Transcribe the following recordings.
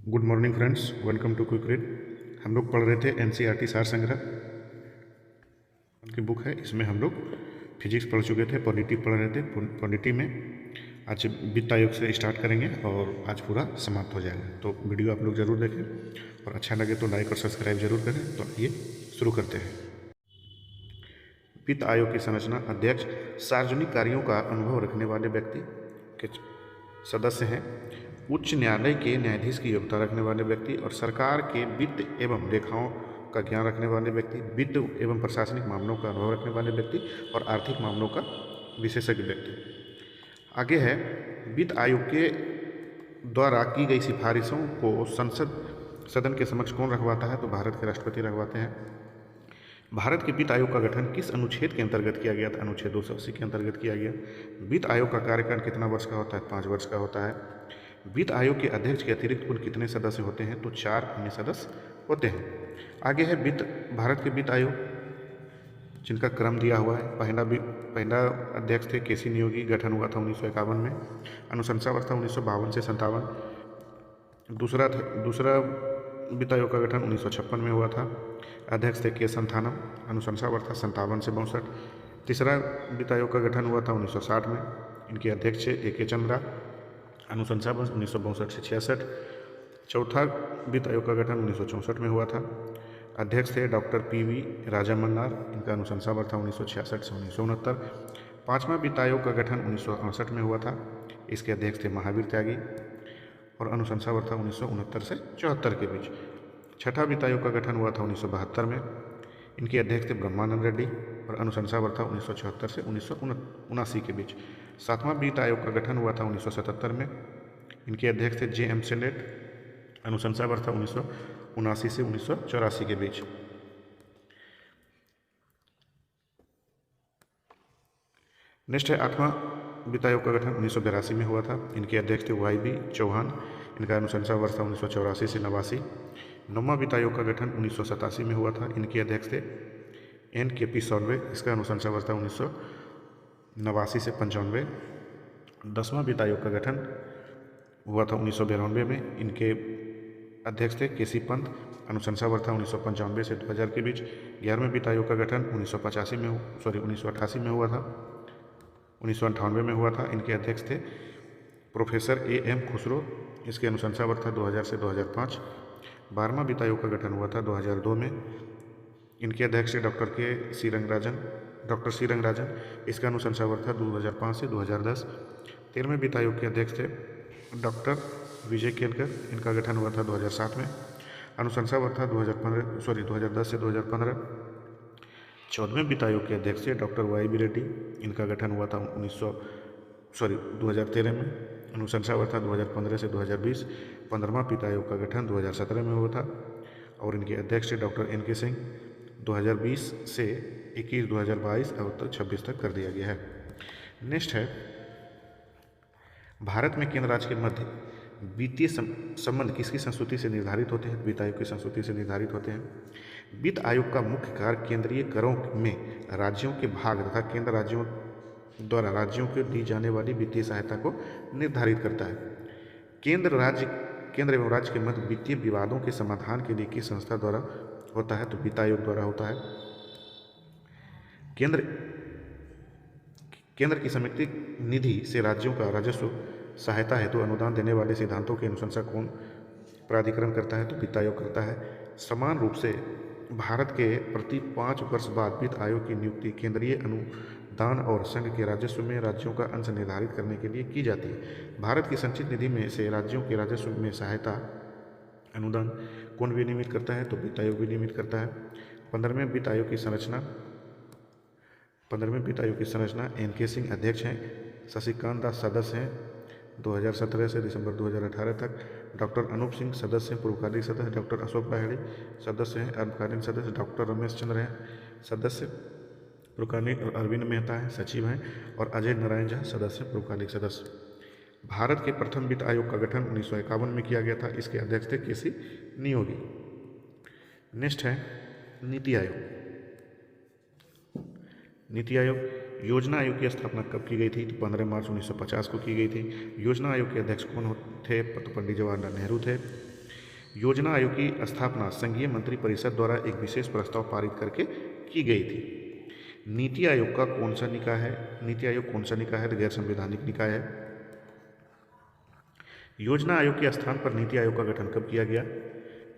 Good morning friends, welcome to quick read. हम लोग पढ़ रहे थे एनसीईआरटी सार संग्रह की बुक है। इसमें हम लोग फिजिक्स पढ़ चुके थे, पॉलिटी पढ़ रहे थे। पॉलिटी में आज वित्त आयोग से स्टार्ट करेंगे और आज पूरा समाप्त हो जाएगा। तो वीडियो आप लोग ज़रूर देखें और अच्छा लगे तो लाइक और सब्सक्राइब जरूर करें। तो आइए शुरू करते हैं। वित्त आयोग की संरचना: अध्यक्ष सार्वजनिक कार्यों का अनुभव रखने वाले व्यक्ति के सदस्य हैं, उच्च न्यायालय के न्यायाधीश की योग्यता रखने वाले व्यक्ति और सरकार के वित्त एवं लेखाओं का ज्ञान रखने वाले व्यक्ति, वित्त एवं प्रशासनिक मामलों का अनुभव रखने वाले व्यक्ति और आर्थिक मामलों का विशेषज्ञ व्यक्ति। आगे है, वित्त आयोग के द्वारा की गई सिफारिशों को संसद सदन के समक्ष कौन रखवाता है? तो भारत के राष्ट्रपति रखवाते हैं। भारत के वित्त आयोग का गठन किस अनुच्छेद के अंतर्गत किया गया था? अनुच्छेद 280 के अंतर्गत किया गया। वित्त आयोग का कार्यकाल कितना वर्ष का होता है? 5 वर्ष का होता है। वित्त आयोग के अध्यक्ष के अतिरिक्त कुल कितने सदस्य होते हैं? तो 4 अन्य सदस्य होते हैं। आगे है भारत के वित्त आयोग, जिनका क्रम दिया हुआ है। पहला अध्यक्ष थे केसी नियोगी, गठन हुआ था 1951 में। अनुशंसा वर्ष था 1952 से 57। दूसरा वित्त आयोग का गठन 1956 में हुआ था। अध्यक्ष थे के संथानम, अनुशंसा वर्ष था 57 से 62। तीसरा वित्त आयोग का गठन हुआ था 1960 में। इनके अध्यक्ष थे ए.के. चंद्रा, अनुशंसा वर्ष 1962 से 66। चौथा वित्त आयोग का गठन 1964 में हुआ था। अध्यक्ष थे डॉक्टर पी.वी. राजा मन्नार, इनका अनुशंसा वर्ष था 1966 से 1969। पाँचवा वित्त आयोग का गठन 1968 में हुआ था। इसके अध्यक्ष थे महावीर त्यागी और अनुशंसा वर्ष था 1969 से 74 के बीच। छठा वित्त आयोग का गठन हुआ था 1972 में। इनके अध्यक्ष थे ब्रह्मानंद रेड्डी और अनुशंसा वर्ष था 1974 से 1979 के बीच। सातवां वित्त आयोग का गठन हुआ था 1977 में। इनके अध्यक्ष थे जे.एम. सेलेट, अनुशंसा वर्ष था 1979 से 1984 के बीच। नेक्स्ट है आठवां वित्त आयोग का गठन 1982 में हुआ था। इनके अध्यक्ष थे वाई.बी. चौहान, इनका अनुशंसा वर्ष था 1984 से 89। नौवां वित्त आयोग का गठन 1987 में हुआ था। इनके अध्यक्ष थे N.K.P. सॉल्वे, इसका अनुशंसा वर्ष था 1989 से 95। 10वां वित्त आयोग का गठन हुआ था 1992 में। इनके अध्यक्ष थे के.सी. पंत, अनुशंसा वर्ष था 1995 से 2000 के बीच। 11वें वित्त आयोग का गठन 1988 में हुआ था। 1998 में हुआ था। इनके अध्यक्ष थे प्रोफेसर ए.एम. खुसरो, इसकी अनुशंसा वर्ष था 2000 से 2005। 12वां वित्त आयोग का गठन हुआ था 2002 में। इनके अध्यक्ष थे डॉक्टर सी रंगराजन, इसका अनुशंसा वर्ष था 2005 से 2010। 13वें वित्त आयोग के अध्यक्ष थे डॉक्टर विजय केलकर, इनका गठन हुआ था 2007 में। अनुशंसा वर्ष था 2010 से 2015। 14वें वित्त आयोग के अध्यक्ष थे डॉक्टर वाई.बी. रेड्डी, इनका गठन हुआ था 2013 में। अनुशंसा वर्ष था 2015 से 2020। 15वां वित्त आयोग का गठन 2017 में हुआ था और इनके अध्यक्ष थे डॉक्टर N.K. सिंह। 2020 से 21 2022 और तक 26 तक कर दिया गया है। नेक्स्ट है, भारत में केंद्र राज्य के मध्य वित्तीय संबंध किसकी संस्तुति से निर्धारित होते हैं? वित्त आयोग की संस्तुति से निर्धारित होते हैं। वित्त आयोग का मुख्य कार्य केंद्रीय करों में राज्यों के भाग तथा केंद्र राज्यों द्वारा राज्यों को दी जाने वाली वित्तीय सहायता को निर्धारित करता है। केंद्र एवं राज्य के मध्य वित्तीय विवादों के समाधान के लिए किस संस्था द्वारा होता है? तो वित्त आयोग द्वारा होता है। केंद्र की समिति निधि से राज्यों का राजस्व सहायता हेतु अनुदान देने वाले सिद्धांतों की अनुशंसा कौन प्राधिकरण करता है? तो वित्त आयोग करता है। समान रूप से भारत के प्रति 5 वर्ष बाद वित्त आयोग की नियुक्ति केंद्रीय अनुदान और संघ के राजस्व में राज्यों का अंश निर्धारित करने के लिए की जाती है। भारत की संचित निधि में से राज्यों के राजस्व में सहायता अनुदान कौन विनियमित करता है? तो वित्त आयोग विनियमित करता है। 15वें वित्त आयोग की संरचना N.K. सिंह अध्यक्ष हैं, शशिकांत दास सदस्य हैं 2017 से दिसंबर 2018 तक। डॉक्टर अनूप सिंह सदस्य हैं, पूर्वकालिक सदस्य। डॉक्टर अशोक लाहिड़ी सदस्य हैं, अल्पकालीन सदस्य। डॉक्टर रमेश चंद्र हैं सदस्य पूर्वकालिक, और अरविंद मेहता हैं सचिव हैं, और अजय नारायण झा सदस्य पूर्वकालिक सदस्य। भारत के प्रथम वित्त आयोग का गठन 1951 में किया गया था। इसके अध्यक्ष थे केसी नियोगी। नेक्स्ट है नीति आयोग। नीति आयोग योजना आयोग की स्थापना कब की गई थी? तो 15 मार्च 1950 को की गई थी। योजना आयोग के अध्यक्ष कौन थे? तो पंडित जवाहरलाल नेहरू थे। योजना आयोग की स्थापना संघीय मंत्री परिषद द्वारा एक विशेष प्रस्ताव पारित करके की गई थी। नीति आयोग का कौन सा निकाय है? नीति आयोग कौन सा निकाय है? तो गैर संवैधानिक निकाय है। योजना आयोग के स्थान पर नीति आयोग का गठन कब किया गया?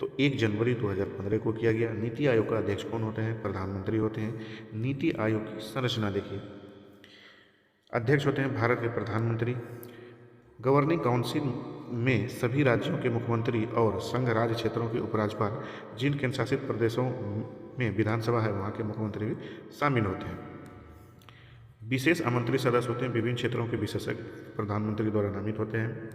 तो 1 जनवरी 2015 को किया गया। नीति आयोग का अध्यक्ष कौन होते हैं? प्रधानमंत्री होते हैं। नीति आयोग की संरचना देखिए, अध्यक्ष होते हैं भारत के प्रधानमंत्री। गवर्निंग काउंसिल में सभी राज्यों के मुख्यमंत्री और संघ राज्य क्षेत्रों के उपराज्यपाल, जिन केंद्र शासित प्रदेशों में विधानसभा है वहाँ के मुख्यमंत्री भी शामिल होते हैं। विशेष आमंत्रित सदस्य होते हैं विभिन्न क्षेत्रों के विशेषज्ञ, प्रधानमंत्री द्वारा नामित होते हैं।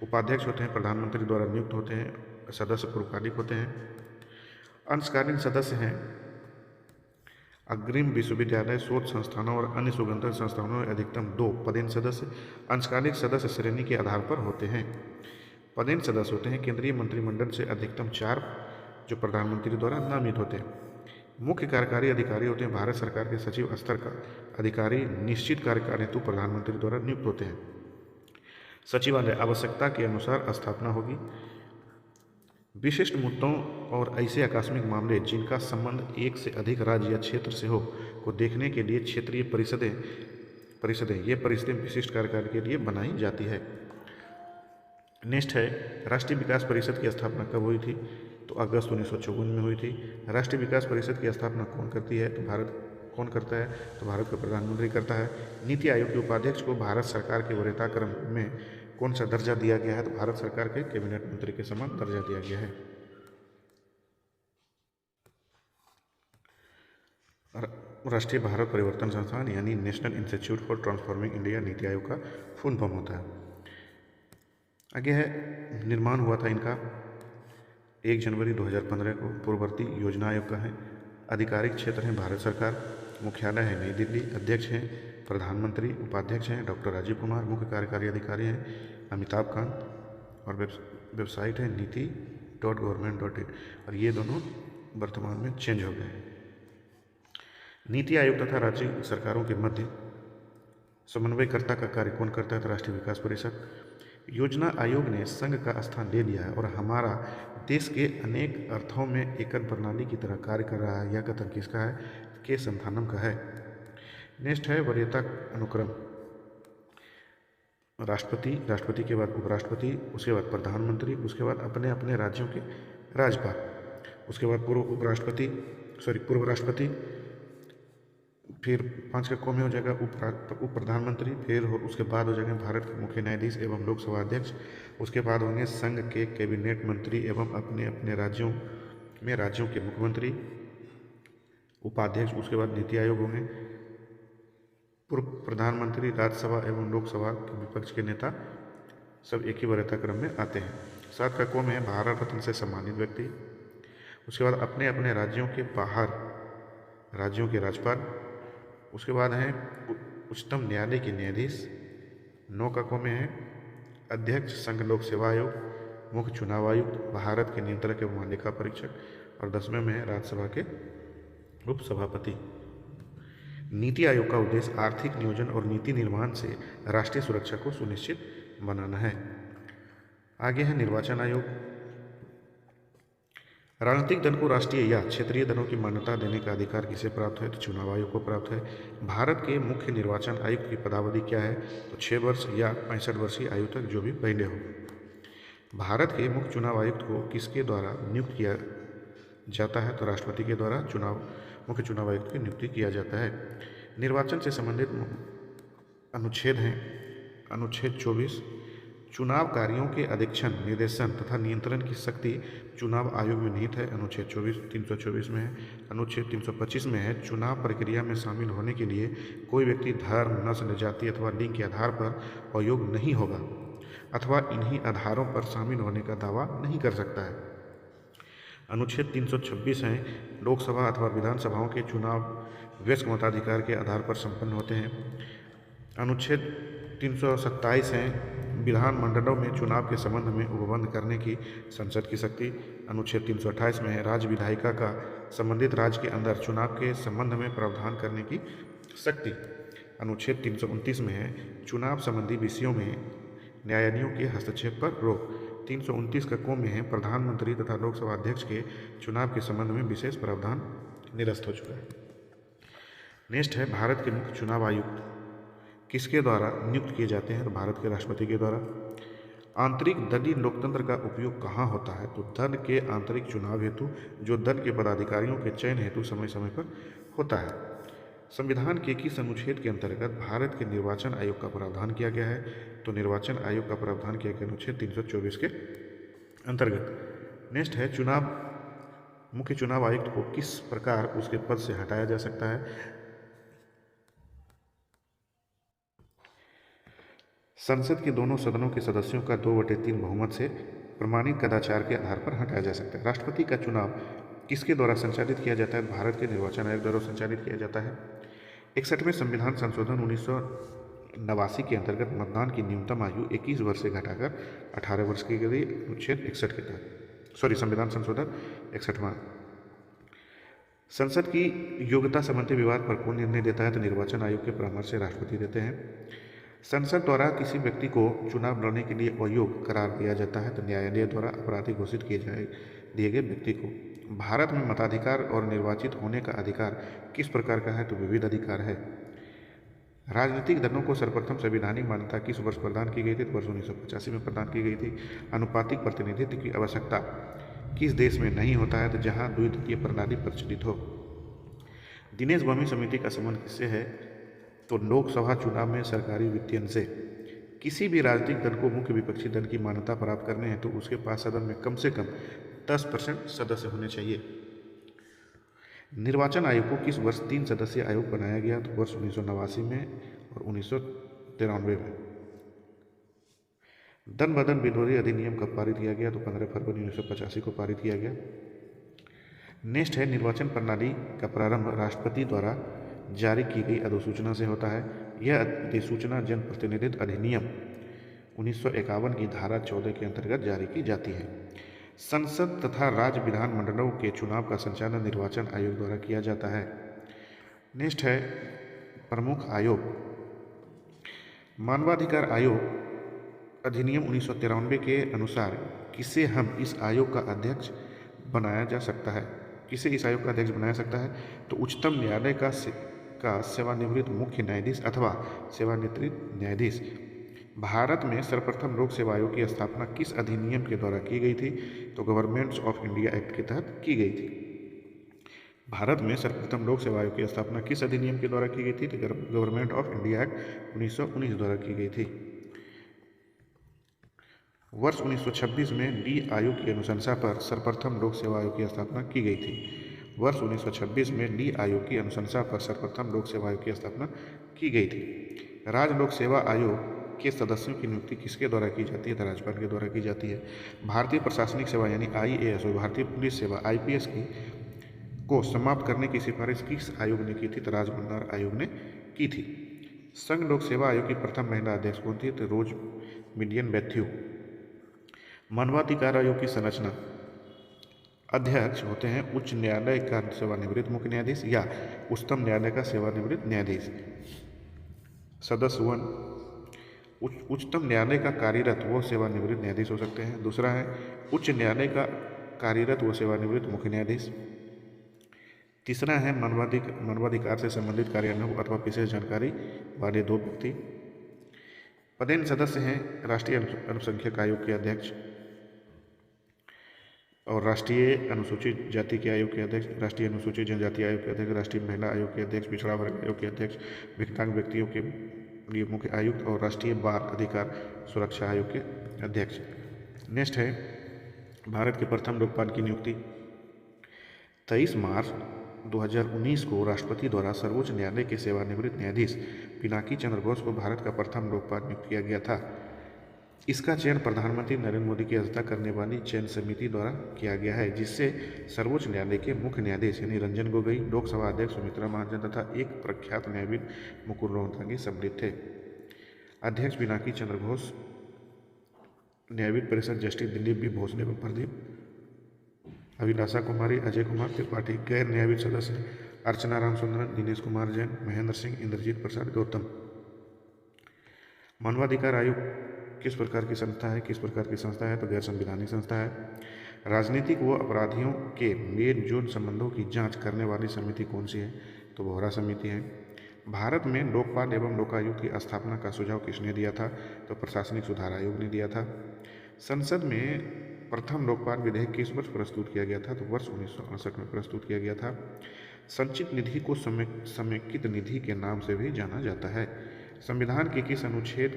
उपाध्यक्ष होते हैं प्रधानमंत्री द्वारा नियुक्त होते हैं, सदस्य पूर्वकालिक होते हैं। अंशकालीन सदस्य हैं अग्रिम विश्वविद्यालय, शोध संस्थानों और अन्य सुगंधित संस्थानों में अधिकतम 2 पदेन सदस्य। अंशकालिक सदस्य श्रेणी के आधार पर होते हैं। पदेन सदस्य होते हैं केंद्रीय मंत्रिमंडल से अधिकतम 4 जो प्रधानमंत्री द्वारा नामित होते हैं। मुख्य कार्यकारी अधिकारी होते हैं भारत सरकार के सचिव स्तर का अधिकारी, निश्चित कार्यकाल हेतु प्रधानमंत्री द्वारा नियुक्त होते हैं। सचिवालय आवश्यकता के अनुसार स्थापना होगी। विशिष्ट मुद्दों और ऐसे आकस्मिक मामले जिनका संबंध एक से अधिक राज्य या क्षेत्र से हो को देखने के लिए क्षेत्रीय परिषदें ये परिषदें विशिष्ट कार्यकाल के लिए बनाई जाती है। नेक्स्ट है राष्ट्रीय विकास परिषद की स्थापना कब हुई थी? तो अगस्त 1954 में हुई थी। राष्ट्रीय विकास परिषद की स्थापना कौन करती है? तो कौन करता है? तो भारत का प्रधानमंत्री करता है। नीति आयोग के उपाध्यक्ष को भारत सरकार के वरीयता क्रम में कौन सा दर्जा दिया गया है? तो भारत सरकार के कैबिनेट मंत्री के समान दर्जा दिया गया है। राष्ट्रीय भारत परिवर्तन संस्थान यानी national institute for transforming India NITI Aayog का फुल फॉर्म होता है। आगे है निर्माण हुआ था इनका 1 जनवरी 2015 को। पूर्ववर्ती योजना आयोग का है। आधिकारिक क्षेत्र है भारत सरकार। मुख्यालय है नई दिल्ली। अध्यक्ष हैं प्रधानमंत्री। उपाध्यक्ष हैं डॉक्टर राजीव कुमार। मुख्य कार्यकारी अधिकारी हैं अमिताभ कांत। और वेबसाइट है नीति.government.in। और ये दोनों वर्तमान में चेंज हो गए हैं। नीति आयोग तथा राज्य सरकारों के मध्य समन्वयकर्ता का कार्य कौन करता है? तो राष्ट्रीय विकास परिषद। योजना आयोग ने संघ का स्थान ले लिया है और हमारा देश के अनेक अर्थों में एकल प्रणाली की तरह कार्य कर रहा है। यह कथन किसका है? के संथानम का है। नेक्स्ट है वरीयता अनुक्रम। राष्ट्रपति के बाद उपराष्ट्रपति, उसके बाद प्रधानमंत्री, उसके बाद अपने अपने राज्यों के राज्यपाल, उसके बाद पूर्व राष्ट्रपति, फिर 5 का कॉम में हो जाएगा उप प्रधानमंत्री, फिर उसके बाद हो जाएंगे भारत के मुख्य न्यायाधीश एवं लोकसभा अध्यक्ष, उसके बाद होंगे संघ के कैबिनेट मंत्री एवं अपने अपने राज्यों के मुख्यमंत्री, उपाध्यक्ष, उसके बाद नीति आयोग होंगे, पूर्व प्रधानमंत्री, राज्यसभा एवं लोकसभा के विपक्ष के नेता, सब एक ही वरीयता क्रम में आते हैं। 7 का कॉम है भारत रत्न से सम्मानित व्यक्ति, उसके बाद अपने अपने राज्यों के बाहर राज्यों के राज्यपाल, उसके बाद हैं उच्चतम न्यायालय के न्यायाधीश। 9 का कॉम में है अध्यक्ष संघ लोक सेवा आयोग, मुख्य चुनाव आयुक्त, भारत के नियंत्रक एवं लेखा परीक्षक, और 10वें में है राज्यसभा के उपसभापति। नीति आयोग का उद्देश्य आर्थिक नियोजन और नीति निर्माण से राष्ट्रीय सुरक्षा को सुनिश्चित बनाना है। आगे है निर्वाचन आयोग। राजनीतिक दल को राष्ट्रीय या क्षेत्रीय दलों की मान्यता देने का अधिकार किसे प्राप्त है? तो चुनाव आयोग को प्राप्त है। भारत के मुख्य निर्वाचन आयुक्त की पदावधि क्या है? तो 6 वर्ष या 65 वर्षीय आयु तक जो भी पहले हो। भारत के मुख्य चुनाव आयुक्त को किसके द्वारा नियुक्त किया जाता है? तो राष्ट्रपति के द्वारा मुख्य चुनाव आयुक्त की नियुक्ति किया जाता है। निर्वाचन से संबंधित अनुच्छेद हैं अनुच्छेद 24, चुनाव कार्यों के अधीक्षण, निर्देशन तथा नियंत्रण की शक्ति चुनाव आयोग में निहित है। अनुच्छेद 324 में है। अनुच्छेद 325 में है चुनाव प्रक्रिया में शामिल होने के लिए कोई व्यक्ति धर्म, नस्ल, जाति अथवा लिंग के आधार पर अयोग्य नहीं होगा अथवा इन्हीं आधारों पर शामिल होने का दावा नहीं कर सकता है। अनुच्छेद 326 है लोकसभा अथवा विधानसभाओं के चुनाव वयस्क मताधिकार के आधार पर संपन्न होते हैं। अनुच्छेद 327 है विधानमंडलों में चुनाव के संबंध में उपबंध करने की संसद की शक्ति। अनुच्छेद 328 में है राज्य विधायिका का संबंधित राज्य के अंदर चुनाव के संबंध में प्रावधान करने की शक्ति। अनुच्छेद 329 में है चुनाव संबंधी विषयों में न्यायालयों के हस्तक्षेप पर रोक। 329 का कौ में है प्रधानमंत्री तथा लोकसभा अध्यक्ष के चुनाव के संबंध में विशेष प्रावधान निरस्त हो चुका है। नेक्स्ट है भारत के मुख्य चुनाव आयुक्त किसके द्वारा नियुक्त किए जाते हैं? तो भारत के राष्ट्रपति के द्वारा। आंतरिक दलीय लोकतंत्र का उपयोग कहाँ होता है? तो दल के आंतरिक चुनाव हेतु जो दल के पदाधिकारियों के चयन हेतु समय समय पर होता है। संविधान के किस अनुच्छेद के अंतर्गत भारत के निर्वाचन आयोग का प्रावधान किया गया है? तो निर्वाचन आयोग का प्रावधान किया गया अनुच्छेद 324 के अंतर्गत। नेक्स्ट है मुख्य चुनाव आयुक्त को किस प्रकार उसके पद से हटाया जा सकता है? संसद के दोनों सदनों के सदस्यों का 2/3 बहुमत से प्रमाणित कदाचार के आधार पर हटाया जा सकता है। राष्ट्रपति का चुनाव किसके द्वारा संचालित किया जाता है? भारत के निर्वाचन आयोग द्वारा संचालित किया जाता है। 61वें संविधान संशोधन 1989 के अंतर्गत मतदान की न्यूनतम आयु 21 वर्ष से घटाकर 18 वर्ष की गई अनुच्छेद 61 के तहत। संविधान संशोधन 61वां। संसद की योग्यता संबंधी विवाद पर कौन निर्णय देता है? तो निर्वाचन आयोग के परामर्श से राष्ट्रपति देते हैं। संसद द्वारा किसी व्यक्ति को चुनाव लड़ने के लिए अयोग्य करार दिया जाता है तो न्यायालय द्वारा अपराधी घोषित दिए गए व्यक्ति को। भारत में मताधिकार और निर्वाचित होने का अधिकार किस प्रकार का है? तो विविध अधिकार है। राजनीतिक दलों को सर्वप्रथम संवैधानिक मान्यता किस वर्ष प्रदान की गई थी? तो वर्ष 1985 में प्रदान की गई थी। अनुपातिक प्रतिनिधित्व की आवश्यकता किस देश में नहीं होता है? तो जहाँ द्विदलीय प्रणाली प्रचलित हो। दिनेश भूमि समिति का संबंध किससे है? तो लोकसभा चुनाव में सरकारी वित्तीयन से। किसी भी राजनीतिक दल को मुख्य विपक्षी दल की मान्यता प्राप्त करने हैं तो उसके पास सदन में कम से कम 10% सदस्य होने चाहिए। निर्वाचन आयोग को किस वर्ष 3 सदस्यीय आयोग बनाया गया? तो वर्ष 1989 में और 1993 में। दल बदल विरोधी अधिनियम कब पारित किया गया? तो 15 फरवरी 1985 को पारित किया गया। नेक्स्ट है निर्वाचन प्रणाली का प्रारंभ राष्ट्रपति द्वारा जारी की गई अधिसूचना से होता है। यह अधिसूचना जनप्रतिनिधित्व अधिनियम 1951 की धारा 14 के अंतर्गत जारी की जाती है। संसद तथा राज्य विधानमंडलों के चुनाव का संचालन निर्वाचन आयोग द्वारा किया जाता है। नेक्स्ट है प्रमुख आयोग। मानवाधिकार आयोग अधिनियम 1993 के अनुसार किसे हम इस आयोग का अध्यक्ष बनाया जा सकता है? किसे इस आयोग का अध्यक्ष बनाया सकता है? तो उच्चतम न्यायालय का सेवानिवृत्त मुख्य न्यायाधीश अथवा सेवानिवृत्त न्यायाधीश। भारत में सर्वप्रथम लोक सेवा आयोग की स्थापना किस अधिनियम के द्वारा की गई थी? तो गवर्नमेंट्स ऑफ इंडिया एक्ट के तहत की गई थी। भारत में सर्वप्रथम लोक सेवा आयोग की स्थापना किस अधिनियम के द्वारा की गई थी? तो गवर्नमेंट ऑफ इंडिया एक्ट 1919 द्वारा की गई थी। वर्ष 1926 में डी आयोग की अनुशंसा पर सर्वप्रथम लोक सेवा आयोग की स्थापना की गई थी। वर्ष 1926 में डी आयोग की अनुशंसा पर सर्वप्रथम लोक सेवा आयोग की स्थापना की गई थी। राज्य लोक सेवा आयोग के सदस्यों की नियुक्ति किसके द्वारा की जाती है? तो राज्यपाल के द्वारा की जाती है। भारतीय प्रशासनिक सेवा यानी IAS और भारतीय पुलिस सेवा IPS को समाप्त करने की सिफारिश किस आयोग ने की थी? तो राजमन्नार आयोग ने की थी। संघ लोक सेवा आयोग की प्रथम महिला अध्यक्ष कौन थी? तो रोज मिलियन मैथ्यू। मानवाधिकार आयोग की संरचना। अध्यक्ष होते हैं उच्च न्यायालय का सेवानिवृत्त मुख्य न्यायाधीश या उच्चतम न्यायालय का सेवानिवृत्त न्यायाधीश। सदस्य 1 उच्चतम न्यायालय का कार्यरत वो सेवानिवृत्त न्यायाधीश हो सकते हैं। दूसरा है उच्च न्यायालय का कार्यरत वो सेवानिवृत्त मुख्य न्यायाधीश। तीसरा है मानवाधिकार से संबंधित कार्यान्वयन अथवा विशेष जानकारी वाले 2 व्यक्ति। पदेन सदस्य हैं राष्ट्रीय अल्पसंख्यक आयोग के अध्यक्ष और राष्ट्रीय अनुसूचित जाति के आयोग के अध्यक्ष, राष्ट्रीय अनुसूचित जनजाति आयोग के अध्यक्ष, राष्ट्रीय महिला आयोग के अध्यक्ष, पिछड़ा वर्ग आयोग के अध्यक्ष, विकलांग व्यक्तियों के लिए मुख्य आयुक्त और राष्ट्रीय बाल अधिकार सुरक्षा आयोग के अध्यक्ष। नेक्स्ट है भारत के प्रथम लोकपाल की नियुक्ति। 23 मार्च 2019 को राष्ट्रपति द्वारा सर्वोच्च न्यायालय के सेवानिवृत्त न्यायाधीश पिनाकी चंद्र घोष को भारत का प्रथम लोकपाल नियुक्त किया गया था। इसका चयन प्रधानमंत्री नरेंद्र मोदी की अध्यक्षता करने वाली चयन समिति द्वारा किया गया है, जिससे सर्वोच्च न्यायालय के मुख्य न्यायाधीश यानी रंजन गोगोई, लोकसभा अध्यक्ष सुमित्रा महाजन तथा एक प्रख्यात न्यायविद मुकुल रोहतगी सम्मिलित थे। अध्यक्ष पिनाकी चंद्र घोष, न्यायविद परिषद जस्टिस दिलीप बी भोसले व प्रदीप, अभिलाषा कुमारी, अजय कुमार त्रिपाठी। गैर न्यायविद सदस्य अर्चना रामचंद्रन, दिनेश कुमार जैन, महेंद्र सिंह, इंद्रजीत प्रसाद गौतम। मानवाधिकार आयोग किस प्रकार की संस्था है? किस प्रकार की संस्था है? तो गैर संविधानिक संस्था है। राजनीतिक व अपराधियों के मेल जोल संबंधों की जांच करने वाली समिति कौन सी है? तो बोहरा समिति है। भारत में लोकपाल एवं लोकायुक्त की स्थापना का सुझाव किसने दिया था? तो प्रशासनिक सुधार आयोग ने दिया था। संसद में प्रथम लोकपाल विधेयक किस वर्ष प्रस्तुत किया गया था? तो वर्ष 1968 में प्रस्तुत किया गया था। संचित निधि को समेकित निधि के नाम से भी जाना जाता है। संविधान के किस अनुच्छेद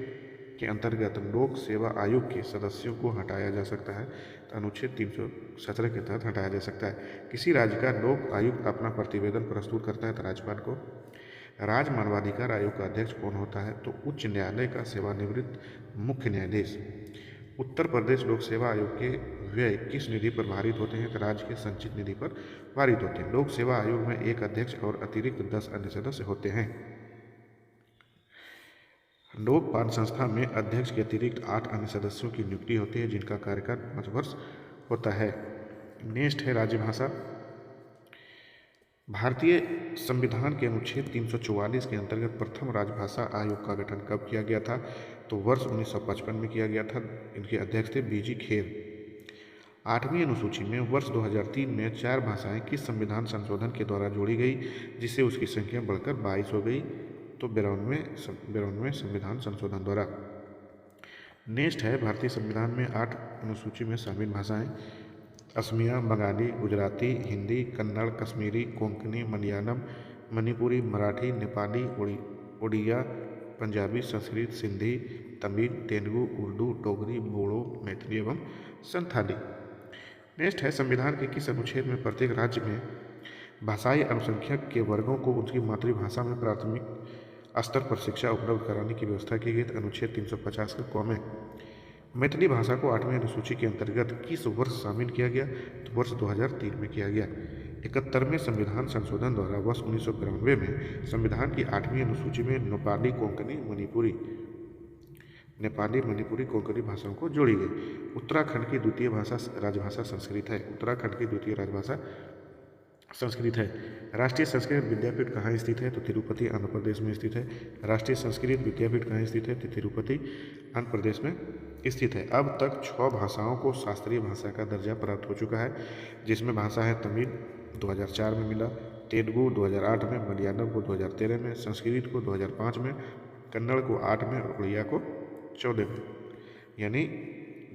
के अंतर्गत लोक सेवा आयोग के सदस्यों को हटाया जा सकता है? तो अनुच्छेद 317 के तहत हटाया जा सकता है। किसी राज्य का लोक आयुक्त अपना प्रतिवेदन प्रस्तुत करता है तो राज्यपाल को। राज्य मानवाधिकार आयोग का अध्यक्ष कौन होता है? तो उच्च न्यायालय का सेवानिवृत्त मुख्य न्यायाधीश। उत्तर प्रदेश लोक सेवा आयोग के व्यय किस निधि पर भारित होते हैं? तो राज्य के संचित निधि पर भारित होते हैं। लोक सेवा आयोग में एक अध्यक्ष और अतिरिक्त 10 अन्य सदस्य होते हैं। लोकपाल संस्था में अध्यक्ष के अतिरिक्त 8 अन्य सदस्यों की नियुक्ति होती है जिनका कार्यकाल 5 वर्ष होता है। नेक्स्ट है राजभाषा। भारतीय संविधान के अनुच्छेद 344 के अंतर्गत प्रथम राजभाषा आयोग का गठन कब किया गया था? तो वर्ष 1955 में किया गया था। इनके अध्यक्ष थे बीजी खेर। 8वीं अनुसूची में वर्ष 2003 में 4 भाषाएं किस संविधान संशोधन के द्वारा जोड़ी गई जिससे उसकी संख्या बढ़कर 22 हो गई? तो 92वें संविधान संशोधन द्वारा। नेक्स्ट है भारतीय संविधान में 8 अनुसूची में शामिल भाषाएं असमिया, बंगाली, गुजराती, हिंदी, कन्नड़, कश्मीरी, कोंकणी, मलयालम, मणिपुरी, मराठी, नेपाली, उड़िया, पंजाबी, संस्कृत, सिंधी, तमिल, तेलुगु, उर्दू, डोगरी, बोडो, मैथिली एवं संथाली। नेक्स्ट है संविधान के किस अनुच्छेद में प्रत्येक राज्य में भाषाई अल्पसंख्यक के वर्गों को उनकी मातृभाषा में प्राथमिक स्तर पर शिक्षा उपलब्ध कराने की व्यवस्था की गई? अनुच्छेद 350 के क में। मैथिली भाषा को 8वीं अनुसूची के अंतर्गत किस वर्ष शामिल किया गया? तो वर्ष 2003 में किया गया। 71वें संविधान संशोधन द्वारा वर्ष 1992 में संविधान की 8वीं अनुसूची में नेपाली, मणिपुरी, कोंकणी भाषाओं को जोड़ी गई। उत्तराखंड की द्वितीय राजभाषा संस्कृत है। उत्तराखंड की द्वितीय राजभाषा संस्कृत है। राष्ट्रीय संस्कृत विद्यापीठ कहाँ स्थित है? तो तिरुपति, आंध्र प्रदेश में स्थित है। राष्ट्रीय संस्कृत विद्यापीठ कहाँ स्थित है? तो तिरुपति, आंध्र प्रदेश में स्थित है। अब तक 6 भाषाओं को शास्त्रीय भाषा का दर्जा प्राप्त हो चुका है जिसमें भाषा है तमिल 2004 में मिला, तेलुगु 2008 में, मलयालम को 2013 में, संस्कृत को 2005 में, कन्नड़ को 8 में और उड़िया को 14 में। यानी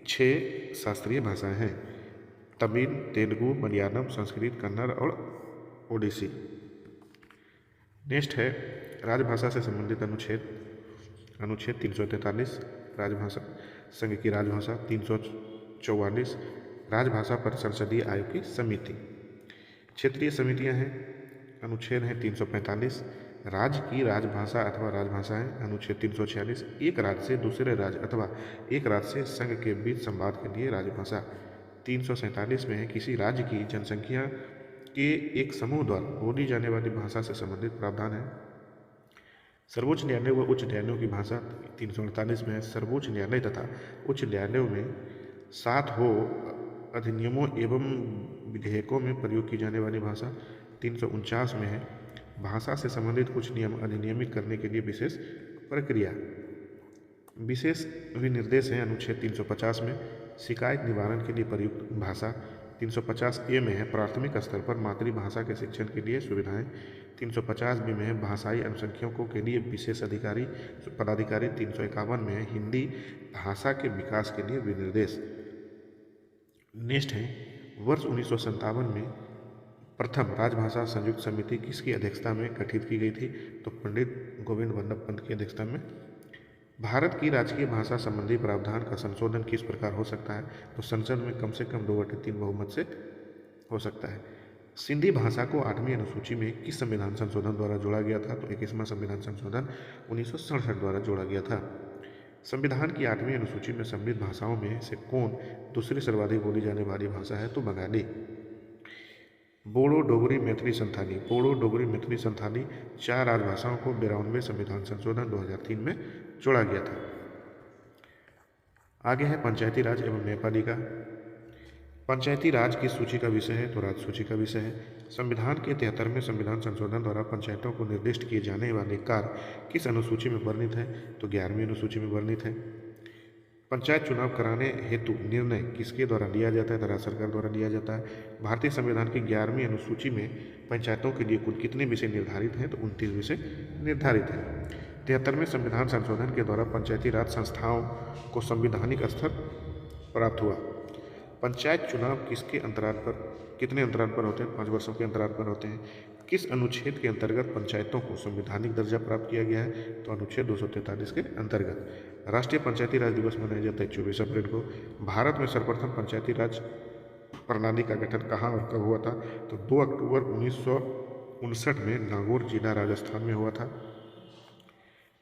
6 शास्त्रीय भाषाएं हैं: तमिल, तेलुगु, मलयालम, संस्कृत, कन्नड़ और ओडिसी। नेक्स्ट है राजभाषा से संबंधित अनुच्छेद 343 राजभाषा संघ की राजभाषा। 344 राजभाषा पर संसदीय आयोग की समिति। क्षेत्रीय समितियां हैं। अनुच्छेद है 345 राज्य की राजभाषा अथवा राजभाषाएं। अनुच्छेद 346 एक राज्य से दूसरे राज्य अथवा एक राज्य से संघ के बीच संवाद के लिए राजभाषा। 347 में किसी राज्य की जनसंख्या के एक समूह द्वारा बोली जाने वाली भाषा से संबंधित प्रावधान है। सर्वोच्च न्यायालय व उच्च न्यायालयों की भाषा 348 में है। सर्वोच्च न्यायालय तथा उच्च न्यायालयों में 7 हो अधिनियमों एवं विधेयकों में प्रयोग की जाने वाली भाषा 349 में है। भाषा से संबंधित कुछ नियम अधिनियमित करने के लिए विशेष प्रक्रिया विशेष विनिर्देश हैं। अनुच्छेद 350 में शिकायत निवारण के लिए प्रयुक्त भाषा। 350A में है प्राथमिक स्तर पर मातृभाषा के शिक्षण के लिए सुविधाएं। 350B में है भाषाई अल्पसंख्यकों के लिए विशेष पदाधिकारी। 351 में है हिंदी भाषा के विकास के लिए विनिर्देश। नेक्स्ट है वर्ष 1957 में प्रथम राजभाषा संयुक्त समिति किसकी अध्यक्षता में गठित की गई थी? तो पंडित गोविंद वल्लभ पंत की अध्यक्षता में। भारत की राजकीय भाषा संबंधी प्रावधान का संशोधन किस प्रकार हो सकता है? तो संसद में कम से कम 2/3 बहुमत से हो सकता है। सिंधी भाषा को 8वीं अनुसूची में किस संविधान संशोधन द्वारा जोड़ा गया था? तो 21वां संविधान संशोधन 1967 द्वारा जोड़ा गया था। संविधान की 8वीं अनुसूची में सम्मिलित भाषाओं में से कौन दूसरी सर्वाधिक बोली जाने वाली भाषा है? तो बंगाली। बोडो, डोगरी, मैथिली, संथाली। बोडो, डोगरी, मैथिली, संथाली 4 राजभाषाओं को 92वें संविधान संशोधन 2003 में जोड़ा गया था। आगे है पंचायती राज एवं न्यायपालिका। पंचायती राज किस सूची का विषय है? तो राज्य सूची का विषय है। संविधान के 73वें संविधान संशोधन द्वारा पंचायतों को निर्दिष्ट किए जाने वाले कार्य किस अनुसूची में वर्णित है? तो 11वीं अनुसूची में वर्णित है। पंचायत चुनाव कराने हेतु निर्णय किसके द्वारा लिया जाता है? तो राज्य सरकार द्वारा लिया जाता है। भारतीय संविधान की 11वीं अनुसूची में पंचायतों के लिए कुल कितने विषय निर्धारित हैं? तो 29 विषय निर्धारित हैं। 73वें संविधान संशोधन के द्वारा पंचायती राज संस्थाओं को संवैधानिक स्तर प्राप्त हुआ। पंचायत चुनाव किसके अंतराल पर, कितने अंतराल पर होते हैं? 5 वर्षों के अंतराल पर होते हैं। किस अनुच्छेद के अंतर्गत पंचायतों को संवैधानिक दर्जा प्राप्त किया गया है? तो अनुच्छेद 243 के अंतर्गत। राष्ट्रीय पंचायती राज दिवस मनाया जाता है 24 अप्रैल को। भारत में सर्वप्रथम पंचायती राज प्रणाली का गठन कहाँ और कब हुआ था? तो 2 अक्टूबर 1959 में नागौर जिला राजस्थान में हुआ था।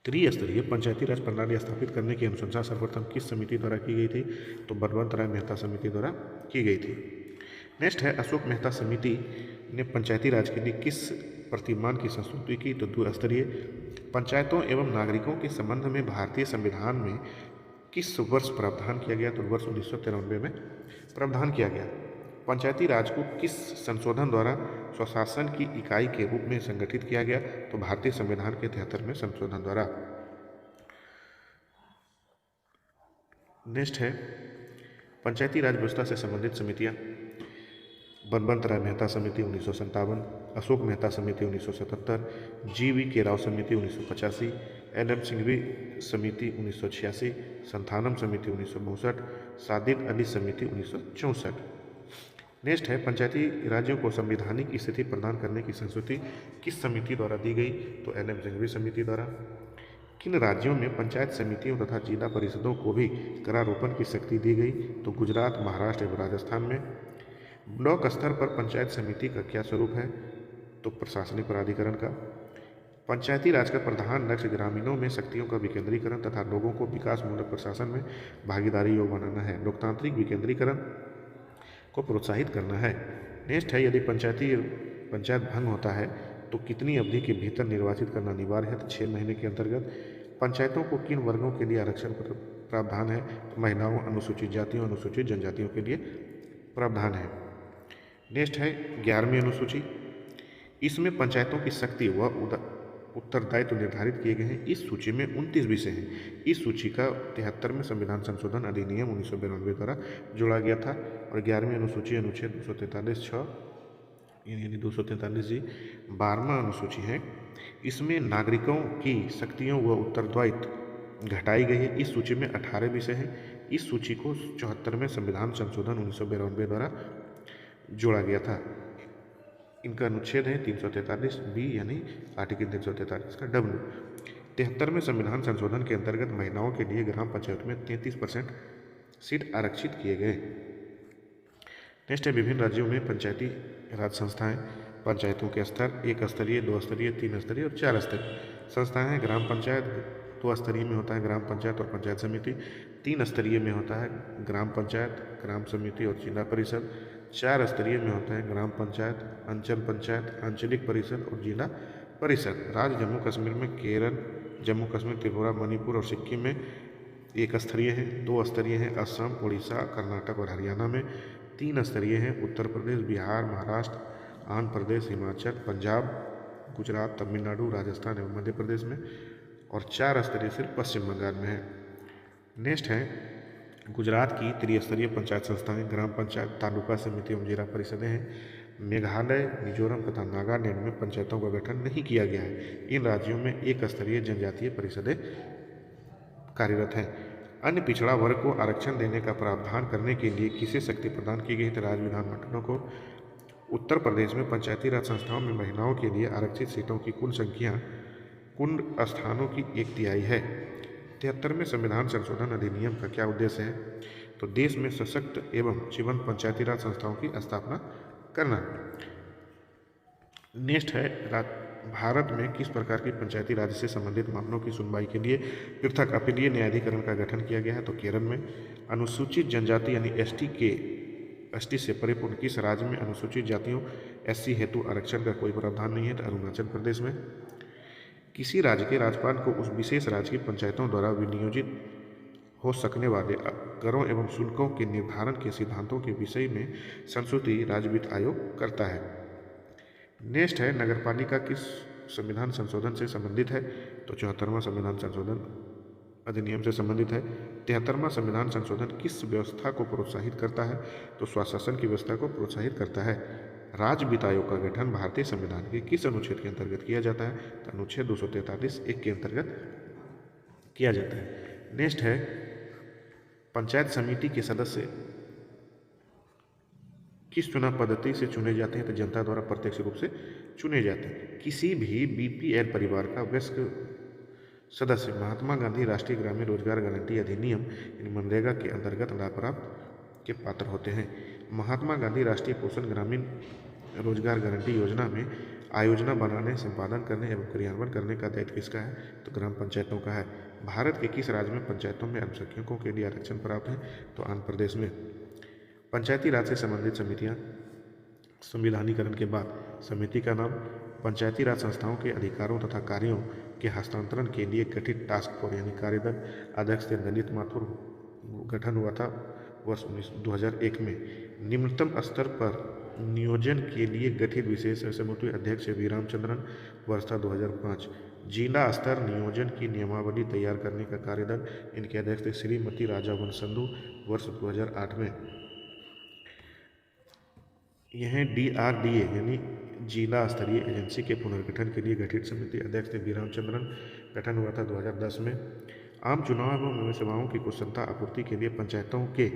त्रिस्तरीय पंचायती राज प्रणाली स्थापित करने की अनुशंसा सर्वप्रथम किस समिति द्वारा की गई थी? तो बलवंत राय मेहता समिति द्वारा की गई थी। नेक्स्ट है, अशोक मेहता समिति ने पंचायती राज के लिए किस प्रतिमान की संस्तुति की? तो 2 स्तरीय। पंचायतों एवं नागरिकों के संबंध में भारतीय संविधान में किस वर्ष प्रावधान किया गया? तो वर्ष 1993 में प्रावधान किया गया। पंचायती राज को किस संशोधन द्वारा स्वशासन की इकाई के रूप में संगठित किया गया? तो भारतीय संविधान के 73वें संशोधन द्वारा। नेक्स्ट है, पंचायती राज व्यवस्था से संबंधित समितियां। बलवंत राय मेहता समिति 1957, अशोक मेहता समिति 1977, GV के राव समिति 1985, LM सिंघवी समिति 1986, संथानम समिति 1962, सादिक अली समिति 1964। नेक्स्ट है, पंचायती राज्यों को संवैधानिक स्थिति प्रदान करने की संस्तुति किस समिति द्वारा दी गई? तो LM सिंघवी समिति द्वारा। किन राज्यों में पंचायत समितियों तथा जिला परिषदों को भी करारोपण की शक्ति दी गई? तो गुजरात, महाराष्ट्र एवं राजस्थान में। ब्लॉक स्तर पर पंचायत समिति का क्या स्वरूप है? तो प्रशासनिक प्राधिकरण का। पंचायती राज का प्रधान लक्ष्य ग्रामीणों में शक्तियों का विकेंद्रीकरण तथा लोगों को विकास मूलक प्रशासन में भागीदारी योग बनाना है। लोकतांत्रिक विकेंद्रीकरण को प्रोत्साहित करना है। नेक्स्ट है, यदि पंचायत भंग होता है तो कितनी अवधि के भीतर निर्वाचित करना अनिवार्य है? तो 6 महीने के अंतर्गत। पंचायतों को किन वर्गों के लिए आरक्षण प्रावधान है? तो महिलाओं, अनुसूचित जातियों, अनुसूचित जनजातियों के लिए प्रावधान है। नेक्स्ट है 11वीं अनुसूची। इसमें पंचायतों की शक्ति व उत्तरदायित्व निर्धारित किए गए हैं। इस सूची में 29 विषय हैं। इस सूची का 73वें संविधान संशोधन अधिनियम 1992 द्वारा जोड़ा गया था। और 11वीं अनुसूची अनुच्छेद 243(6) यानी 243 जी 12वां अनुसूची है। इसमें नागरिकों की शक्तियों व उत्तरदायित्व घटाई गई है। इस सूची में 18 विषय हैं। इस सूची को 74वें संविधान संशोधन 1992 द्वारा जोड़ा गया था। इनका अनुच्छेद है 343(b) यानी आर्टिकल 343 का W। 73वें संविधान संशोधन के अंतर्गत महिलाओं के लिए ग्राम पंचायत में 33% सीट आरक्षित किए गए। नेक्स्ट है, विभिन्न राज्यों में पंचायती राज संस्थाएं। पंचायतों के स्तर 1 स्तरीय, 2 स्तरीय, 3 स्तरीय और 4 स्तरीय संस्थाएं हैं। ग्राम पंचायत 2 स्तरीय में होता है ग्राम पंचायत और पंचायत समिति। 3 स्तरीय में होता है ग्राम पंचायत, ग्राम समिति और जिला परिषद। 4 स्तरीय में होता है ग्राम पंचायत, अंचल पंचायत, आंचलिक परिषद और जिला परिषद। राज्य जम्मू कश्मीर में केरल, जम्मू कश्मीर, त्रिपुरा, मणिपुर और सिक्किम में 1 स्तरीय है। 2 स्तरीय है असम, उड़ीसा, कर्नाटक और हरियाणा में। 3 स्तरीय हैं उत्तर प्रदेश, बिहार, महाराष्ट्र, आंध्र प्रदेश, हिमाचल, पंजाब, गुजरात, तमिलनाडु, राजस्थान एवं मध्य प्रदेश में। और 4 स्तरीय सिर्फ पश्चिम बंगाल में है। नेक्स्ट है, गुजरात की त्रिस्तरीय पंचायत संस्थाएं ग्राम पंचायत, तालुका समिति एवं जिला परिषदें हैं। मेघालय, मिजोरम तथा नागालैंड में पंचायतों का गठन नहीं किया गया है। इन राज्यों में 1 स्तरीय जनजातीय परिषदें कार्यरत हैं। अन्य पिछड़ा वर्ग को आरक्षण देने का प्रावधान करने के लिए किसे शक्ति प्रदान की गई? तो राज्य विधानमंडलों को। उत्तर प्रदेश में पंचायती राज संस्थाओं में महिलाओं के लिए आरक्षित सीटों की कुल संख्या कुल स्थानों की 1/3 है। 73वें संविधान संशोधन अधिनियम का क्या उद्देश्य है? तो देश में सशक्त एवं जीवंत पंचायती राज संस्थाओं की स्थापना करना। नेक्स्ट है, भारत में किस प्रकार की पंचायती राज से संबंधित मामलों की सुनवाई के लिए पृथक अपीलीय न्यायाधिकरण का गठन किया गया है? तो केरल में। अनुसूचित जनजाति यानी ST से परिपूर्ण किस राज्य में अनुसूचित जातियों SC हेतु आरक्षण का कोई प्रावधान नहीं है? तो अरुणाचल प्रदेश में। किसी राज्य के राज्यपाल को उस विशेष राज्य की पंचायतों द्वारा विनियोजित हो सकने वाले करों एवं शुल्कों के निर्धारण के सिद्धांतों के विषय में संस्तुति राज्य वित्त आयोग करता है। नेक्स्ट है, नगरपालिका किस संविधान संशोधन से संबंधित है? तो 74वां संविधान संशोधन अधिनियम से संबंधित है। 73वां संविधान संशोधन किस व्यवस्था को प्रोत्साहित करता है? तो स्वशासन की व्यवस्था को प्रोत्साहित करता है। राज्य वित्त आयोग का गठन भारतीय संविधान के किस अनुच्छेद के अंतर्गत किया जाता है? तो अनुच्छेद 243(1) के अंतर्गत किया जाता है। नेक्स्ट है, पंचायत समिति के सदस्य किस चुनाव पद्धति से चुने जाते हैं? तो जनता द्वारा प्रत्यक्ष रूप से चुने जाते हैं। किसी भी बीपीएल परिवार का वयस्क सदस्य महात्मा गांधी राष्ट्रीय ग्रामीण रोजगार गारंटी अधिनियम मनरेगा के अंतर्गत लाभ प्राप्त के पात्र होते हैं। महात्मा गांधी राष्ट्रीय पोषण ग्रामीण रोजगार गारंटी योजना में आयोजना बनाने, संपादन करने एवं क्रियान्वयन करने का दायित्व किसका है? तो ग्राम पंचायतों का है। भारत के किस राज्य में पंचायतों में अल्पसंख्यकों के लिए आरक्षण प्राप्त है? तो आंध्र प्रदेश में। पंचायती राज से संबंधित समितियां संविधानीकरण के बाद समिति का नाम पंचायती राज संस्थाओं के अधिकारों तथा कार्यों के हस्तांतरण के लिए गठित टास्क फोर्स यानी कार्यदल अध्यक्ष से ललित माथुर गठन हुआ था वर्ष 2001 में। निम्नतम स्तर पर नियोजन के लिए गठित विशेष समिति अध्यक्ष वी रामचंद्रन वर्ष था 2005। जिला स्तर नियोजन की नियमावली तैयार करने का कार्यदल, इनके अध्यक्ष थे श्रीमती राजावन संधू वर्ष 2008 में। यह DRDA यानी जिला स्तरीय एजेंसी के पुनर्गठन के लिए गठित समिति अध्यक्ष थे वी रामचंद्रन, गठन हुआ था 2010 में। आम चुनाव एवं सेवाओं की कुशलता आपूर्ति के लिए पंचायतों के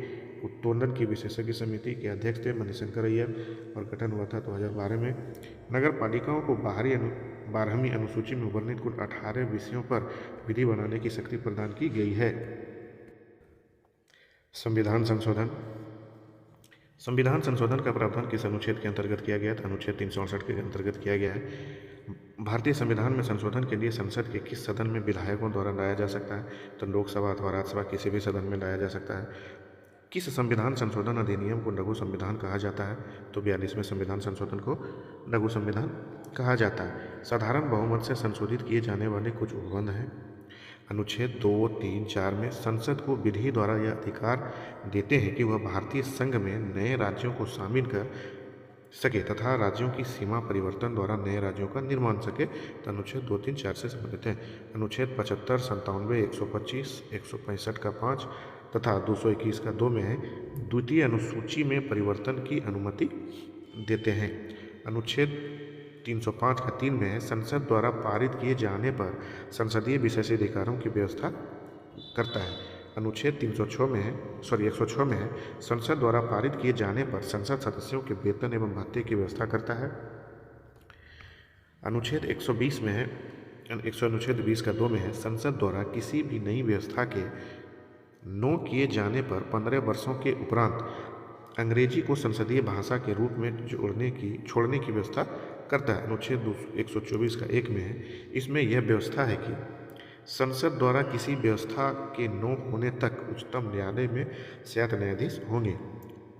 उत्तोलन की विशेषज्ञ समिति के अध्यक्ष थे मणिशंकर अय्यर और गठन हुआ था 2012 में। नगर पालिकाओं को 12वीं अनुसूची में वर्णित कुल 18 विषयों पर विधि बनाने की शक्ति प्रदान की गई है। संविधान संशोधन। संविधान संशोधन का प्रावधान किस अनुच्छेद के अंतर्गत किया गया? तो अनुच्छेद 368 के अंतर्गत किया गया है। भारतीय संविधान में संशोधन के लिए संसद के किस सदन में विधायकों द्वारा लाया जा सकता है? तो लोकसभा अथवा राज्यसभा किसी भी सदन में लाया जा सकता है। किस संविधान संशोधन अधिनियम को लघु संविधान कहा जाता है? तो 42वें संविधान संशोधन को लघु संविधान कहा जाता है। साधारण बहुमत से संशोधित किए जाने वाले कुछ उपबंध हैं। अनुच्छेद 2, 3, 4 में संसद को विधि द्वारा यह अधिकार देते हैं कि वह भारतीय संघ में नए राज्यों को शामिल कर सके तथा राज्यों की सीमा परिवर्तन द्वारा नए राज्यों का निर्माण सके। तो अनुच्छेद 2, 3, 4 से संबंधित है। अनुच्छेद 75, 97, 125, 165 का 5 तथा 221 का 2 में है द्वितीय अनुसूची में परिवर्तन की अनुमति देते हैं। अनुच्छेद 305 का 3 में है संसद द्वारा पारित किए जाने पर संसदीय विशेषाधिकारों की व्यवस्था करता है। अनुच्छेद 106 में है संसद द्वारा पारित किए जाने पर संसद सदस्यों के वेतन एवं भत्ते की व्यवस्था करता है। अनुच्छेद 120 में है अनुच्छेद 20 का 2 में है संसद द्वारा किसी भी नई व्यवस्था के नो किए जाने पर 15 वर्षों के उपरांत अंग्रेजी को संसदीय भाषा के रूप में छोड़ने की व्यवस्था करता है। अनुच्छेद 124 का 1 में है इसमें यह व्यवस्था है कि संसद द्वारा किसी व्यवस्था के नो होने तक उच्चतम न्यायालय में संयुक्त न्यायाधीश होंगे।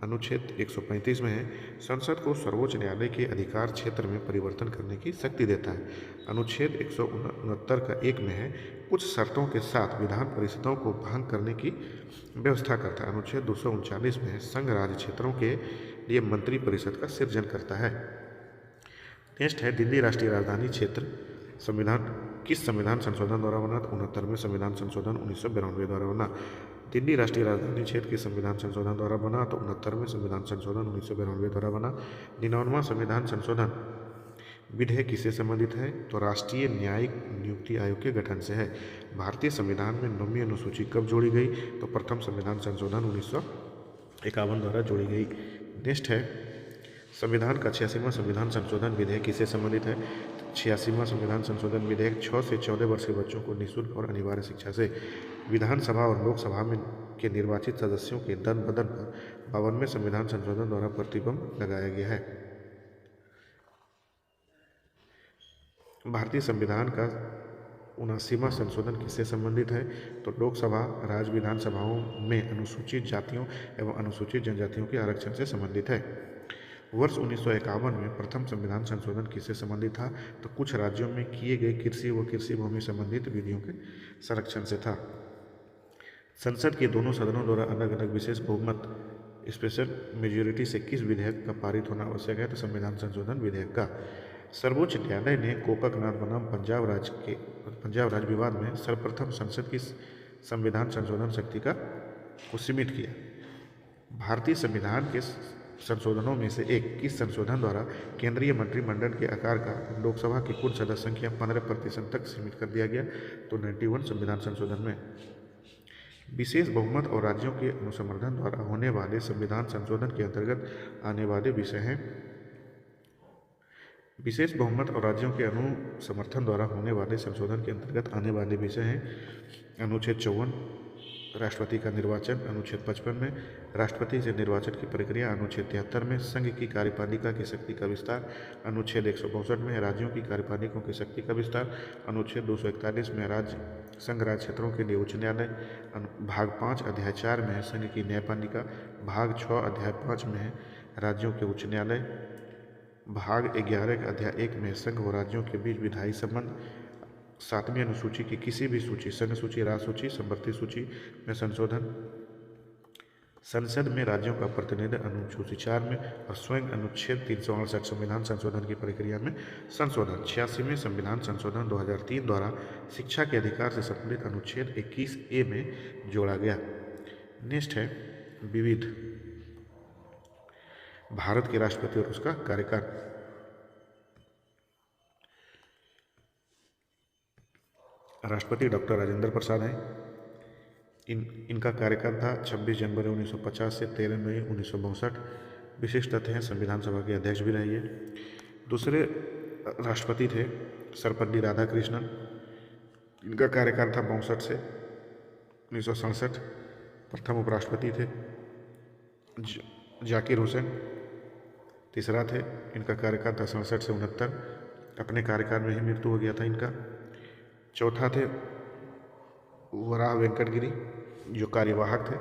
अनुच्छेद 135 में है संसद को सर्वोच्च न्यायालय के अधिकार क्षेत्र में परिवर्तन करने की शक्ति देता है। अनुच्छेद 169 का 1 में है कुछ शर्तों के साथ विधान परिषदों को भंग करने की व्यवस्था करता है। अनुच्छेद 239 में है संघ राज्य क्षेत्रों के लिए मंत्री परिषद का सृजन करता है। नेक्स्ट है दिल्ली राष्ट्रीय राजधानी क्षेत्र संविधान किस संविधान संशोधन द्वारा बना? 69वें संविधान संशोधन 1992 द्वारा बना। दिल्ली राष्ट्रीय राजधानी क्षेत्र के संविधान संशोधन द्वारा बना तो 69वें संविधान संशोधन 1992 द्वारा बना। 99वां संविधान संशोधन विधेयक किससे संबंधित है? तो राष्ट्रीय न्यायिक नियुक्ति आयोग के गठन से है। भारतीय संविधान में 9वीं अनुसूची कब जोड़ी गई? तो प्रथम संविधान संशोधन 1951 द्वारा जोड़ी गई। नेक्स्ट है संविधान का 86वां संविधान संशोधन विधेयक किससे संबंधित है? 86वां संविधान संशोधन विधेयक 6 से 14 वर्ष के बच्चों को निःशुल्क और अनिवार्य शिक्षा से विधानसभा और लोकसभा में के निर्वाचित सदस्यों के दल बदल पर 52वें संविधान संशोधन द्वारा प्रतिबंध लगाया गया है। भारतीय संविधान का 79वां संशोधन किससे संबंधित है? तो लोकसभा राज्य विधानसभाओं में अनुसूचित जातियों एवं अनुसूचित जनजातियों के आरक्षण से संबंधित है। वर्ष 1951 में प्रथम संविधान संशोधन किससे संबंधित था? तो कुछ राज्यों में किए गए कृषि व कृषि भूमि संबंधित विधियों के संरक्षण से था। संसद के दोनों सदनों द्वारा अलग अलग विशेष बहुमत स्पेशल मेजोरिटी से किस विधेयक का पारित होना आवश्यक है? तो संविधान संशोधन विधेयक का। सर्वोच्च न्यायालय ने कोककनाथ बनाम पंजाब राज्य विवाद में सर्वप्रथम संसद की संविधान संशोधन शक्ति को सीमित किया। भारतीय संविधान के संशोधनों में से एक किस संशोधन द्वारा केंद्रीय मंत्रिमंडल के आकार का लोकसभा की कुल सदस्य संख्या 15% तक सीमित कर दिया गया? तो 91 संविधान संशोधन में। विशेष बहुमत और राज्यों के अनुसमर्थन द्वारा होने वाले संविधान संशोधन के अंतर्गत आने वाले विषय हैं। विशेष बहुमत और राज्यों के अनुसमर्थन द्वारा होने वाले संशोधन के अंतर्गत आने वाले विषय हैं अनुच्छेद 54 राष्ट्रपति का निर्वाचन, अनुच्छेद 55 में राष्ट्रपति से निर्वाचन की प्रक्रिया, अनुच्छेद 73 में संघ की कार्यपालिका की शक्ति का विस्तार, अनुच्छेद 162 में राज्यों की कार्यपालिकाओं की शक्ति का विस्तार, अनुच्छेद 241 में राज्य संघ राज्य क्षेत्रों के लिए उच्च न्यायालय, भाग 5 अध्याय 4 में संघ की न्यायपालिका, भाग 6 अध्याय 5 में राज्यों के उच्च न्यायालय, भाग 11 अध्याय 1 में संघ और राज्यों के बीच विधायी संबंध, 7वीं अनुसूची की किसी भी सूची, संघ सूची, राज्य सूची, संवर्ती सूची में संशोधन, संसद में राज्यों का प्रतिनिधित्व अनुसूची 4 में और स्वयं अनुच्छेद 368 संविधान संशोधन की प्रक्रिया में संशोधन। 86वें संविधान संशोधन 2003 द्वारा शिक्षा के अधिकार से संबंधित अनुच्छेद 21A में जोड़ा गया। नेक्स्ट है विविध भारत के राष्ट्रपति और उसका कार्यकाल। राष्ट्रपति डॉक्टर राजेंद्र प्रसाद हैं। इनका कार्यकाल था 26 जनवरी 1950 से 13 मई 1962। विशिष्ट तथ्य हैं संविधान सभा के अध्यक्ष भी रहे। दूसरे राष्ट्रपति थे सर्वपल्ली राधाकृष्णन। इनका कार्यकाल था 62 से 1967। प्रथम उपराष्ट्रपति थे जाकिर हुसैन। तीसरा थे, इनका कार्यकाल था 67 से 69। अपने कार्यकाल में ही मृत्यु हो गया था इनका। चौथा थे वराह वेंकट गिरी, जो कार्यवाहक थे।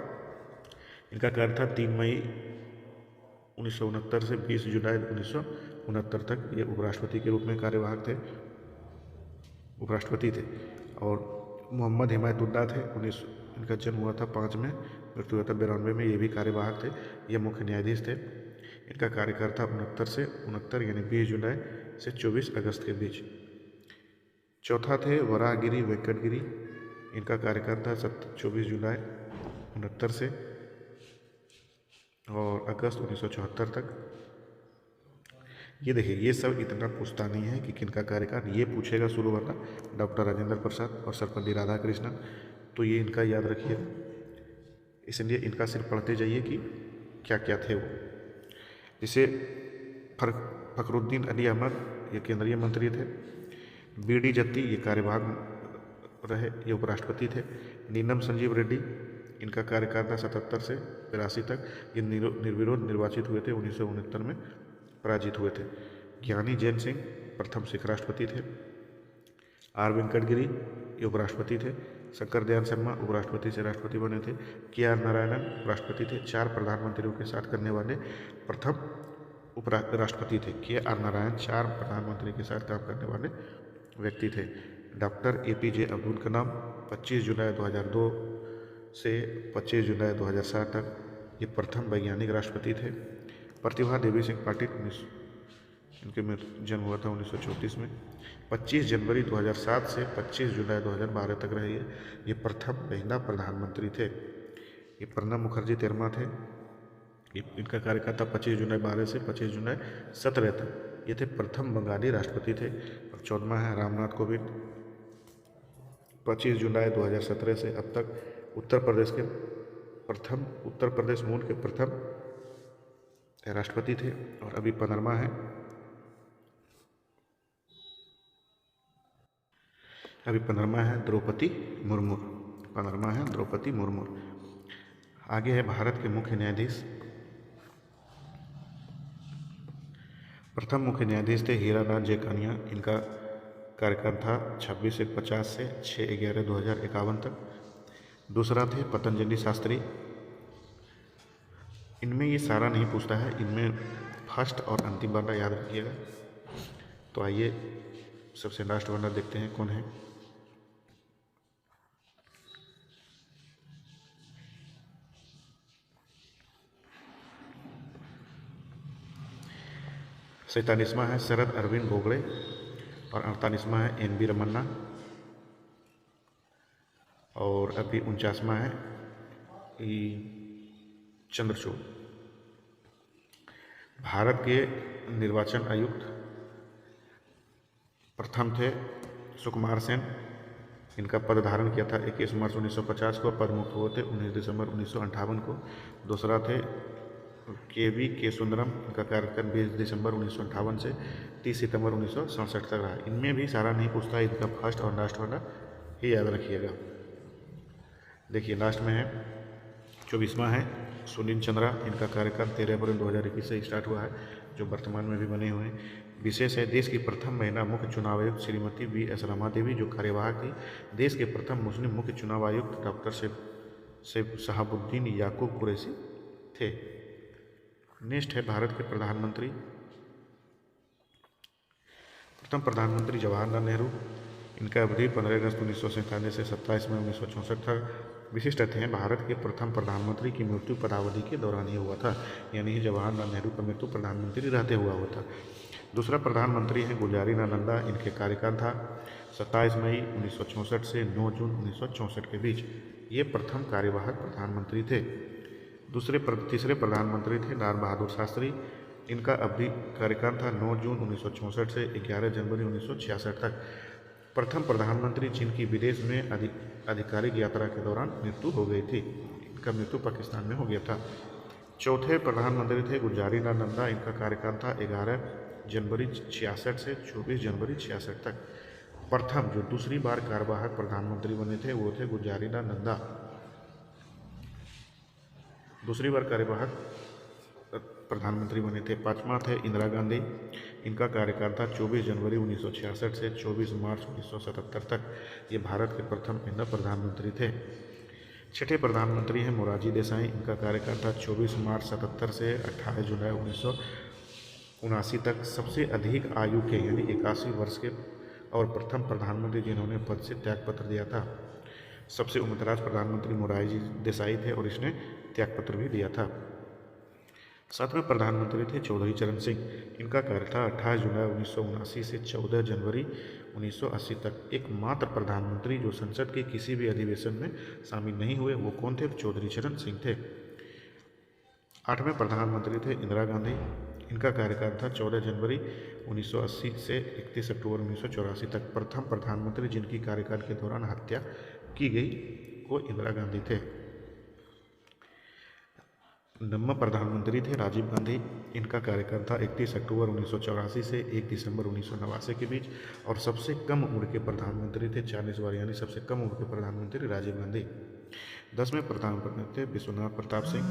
इनका कार्य था 3 मई 1969 से 20 जुलाई 1969 तक। ये उपराष्ट्रपति के रूप में कार्यवाहक थे, उपराष्ट्रपति थे। और मोहम्मद हिमायतुल्लाह थे। इनका जन्म हुआ था 5 में, मृत्यु हुआ था 92 में। ये भी कार्यवाहक थे, ये मुख्य न्यायाधीश थे। इनका कार्यकाल था 69 से 69 यानी 20 जुलाई से 24 अगस्त के बीच। चौथा थे वराहगिरी वेंकटगिरी। इनका कार्यकाल था 24 जुलाई 69 से और अगस्त 1974 तक। ये देखिए, ये सब इतना पूछता नहीं है कि किनका कार्यकाल, ये पूछेगा शुरू वाला डॉक्टर राजेंद्र प्रसाद और सर्वपल्ली राधाकृष्णन। तो ये इनका याद रखिएगा, इसलिए इनका सिर्फ पढ़ते जाइए कि क्या क्या थे वो। जैसे फखरुद्दीन अली अहमद, ये केंद्रीय मंत्री थे। बी.डी. जत्ती, ये कार्यवाहक रहे, ये उपराष्ट्रपति थे। नीलम संजीव रेड्डी, इनका कार्यकाल था 77 से 82 तक। ये निर्विरोध निर्वाचित हुए थे, 1969 में पराजित हुए थे। ज्ञानी जैन सिंह प्रथम सिख राष्ट्रपति थे। आर वेंकटगिरी, ये उपराष्ट्रपति थे। शंकर दयाल शर्मा उपराष्ट्रपति से राष्ट्रपति बने थे। के.आर. नारायणन उपराष्ट्रपति थे। 4 प्रधानमंत्रियों के साथ करने वाले प्रथम उपराष्ट्रपति थे। के.आर. नारायण 4 प्रधानमंत्री के साथ काम करने वाले व्यक्ति थे। Doctor A P J. अब्दुल कलाम 25 जुलाई 2002 से 25 जुलाई 2007 तक ये प्रथम वैज्ञानिक राष्ट्रपति थे। प्रतिभा देवी सिंह पाटिल, इनके जन्म हुआ था 1934 में। 25 जनवरी 2007 से 25 जुलाई 2012 तक रहे ये प्रथम महिला प्रधानमंत्री थे। ये प्रणब मुखर्जी 13वां थे। इनका कार्यकाल था 25 जुलाई 12 से 25 जुलाई 17 तक। ये थे प्रथम बंगाली राष्ट्रपति थे। और 14वां है रामनाथ कोविंद, 25 जुलाई 2017 से अब तक उत्तर प्रदेश मूल के प्रथम राष्ट्रपति थे। और अभी 15वां है, द्रौपदी मुर्मू। 15वां है द्रौपदी मुर्मू। आगे है भारत के मुख्य न्यायाधीश। प्रथम मुख्य न्यायाधीश थे हीरालाल जेकानिया। इनका कार्यकाल था 26/1/50 से 6/11/2051 तक। दूसरा थे पतंजलि शास्त्री। इनमें ये सारा नहीं पूछता है, इनमें फर्स्ट और अंतिम वाला याद रखिएगा। तो आइए सबसे लास्ट वाला देखते हैं कौन है। सैंतालीसवां है शरद अरविंद बोबड़े और 48वां है एन.वी. रमन्ना और अभी 49वां है चंद्रचूड़। भारत के निर्वाचन आयुक्त प्रथम थे सुकुमार सेन। इनका पद धारण किया था 21 मार्च 1950 को, पद मुक्त हुए थे 19 दिसंबर 1958 को। दूसरा थे के सुंदरम। इनका कार्यकाल 20 दिसंबर 1958 से 30 सितंबर 1967 तक रहा। इनमें भी सारा नहीं पूछता, इनका फर्स्ट और लास्ट वाला ये याद रखिएगा। देखिए लास्ट में है 24वां है सुनील चंद्रा। इनका कार्यकाल 13 अप्रैल 2021 से स्टार्ट हुआ है, जो वर्तमान में भी बने हुए हैं। विशेष है देश की प्रथम महिला मुख्य चुनाव आयुक्त श्रीमती V.S. रमा देवी, जो कार्यवाहक थी। देश के प्रथम मुस्लिम मुख्य चुनाव आयुक्त डॉक्टर शहाबुद्दीन याकूब कुरैशी थे। नेक्स्ट है भारत के प्रधानमंत्री। प्रथम प्रधानमंत्री जवाहरलाल नेहरू। इनका अवधि 15 अगस्त 1947 से 27 मई 1964 तक। विशिष्ट तथ्य हैं, भारत के प्रथम प्रधानमंत्री की मृत्यु पदावधि के दौरान ही हुआ था, यानी जवाहरलाल नेहरू का मृत्यु प्रधानमंत्री रहते हुआ हुआ था। दूसरा प्रधानमंत्री हैं गुलजारीलाल नंदा। इनके कार्यकाल था 27 मई 1964 से 9 जून 1964 के बीच। ये प्रथम कार्यवाहक प्रधानमंत्री थे। तीसरे प्रधानमंत्री थे लाल बहादुर शास्त्री। इनका अवधि कार्यकाल था 9 जून 1964 से 11 जनवरी 1966 तक। प्रथम प्रधानमंत्री जिनकी विदेश में आधिकारिक यात्रा के दौरान मृत्यु हो गई थी। इनका मृत्यु पाकिस्तान में हो गया था। चौथे प्रधानमंत्री थे गुलजारीलाल नंदा। इनका कार्यकाल था 11 जनवरी 66 से 24 जनवरी 66 तक। प्रथम जो दूसरी बार कार्यवाहक प्रधानमंत्री बने थे वो थे गुलजारीलाल नंदा। दूसरी बार कार्यवाहक प्रधानमंत्री बने थे। पांचवा थे इंदिरा गांधी। इनका कार्यकाल था 24 जनवरी 1966 से 24 मार्च 1977 तक। ये भारत के प्रथम महिला प्रधानमंत्री थे। छठे प्रधानमंत्री हैं मोरारजी देसाई। इनका कार्यकाल था 24 मार्च 77 से 28 जुलाई 1979 तक। सबसे अधिक आयु के यानी 81 वर्ष के और प्रथम प्रधानमंत्री जिन्होंने पद से त्यागपत्र दिया था। सबसे उम्रदराज प्रधानमंत्री मोरारजी देसाई थे और इसने त्यागपत्र भी दिया था। सातवें प्रधानमंत्री थे चौधरी चरण सिंह। इनका कार्यकाल था 28 जुलाई 1979 से 14 जनवरी 1980 तक। एकमात्र प्रधानमंत्री जो संसद के किसी भी अधिवेशन में शामिल नहीं हुए वो कौन थे? चौधरी चरण सिंह थे। आठवें प्रधानमंत्री थे इंदिरा गांधी। इनका कार्यकाल था 14 जनवरी 1980 से 31 अक्टूबर 1984 तक। प्रथम प्रधानमंत्री जिनकी कार्यकाल के दौरान हत्या की गई वो इंदिरा गांधी थे। नवम प्रधानमंत्री थे राजीव गांधी। इनका कार्यकाल था 31 अक्टूबर 1984 से 1 दिसंबर 1989 के बीच और सबसे कम उम्र के प्रधानमंत्री थे 40 बार, यानी सबसे कम उम्र के प्रधानमंत्री राजीव गांधी। 10वें प्रधानमंत्री थे विश्वनाथ प्रताप सिंह।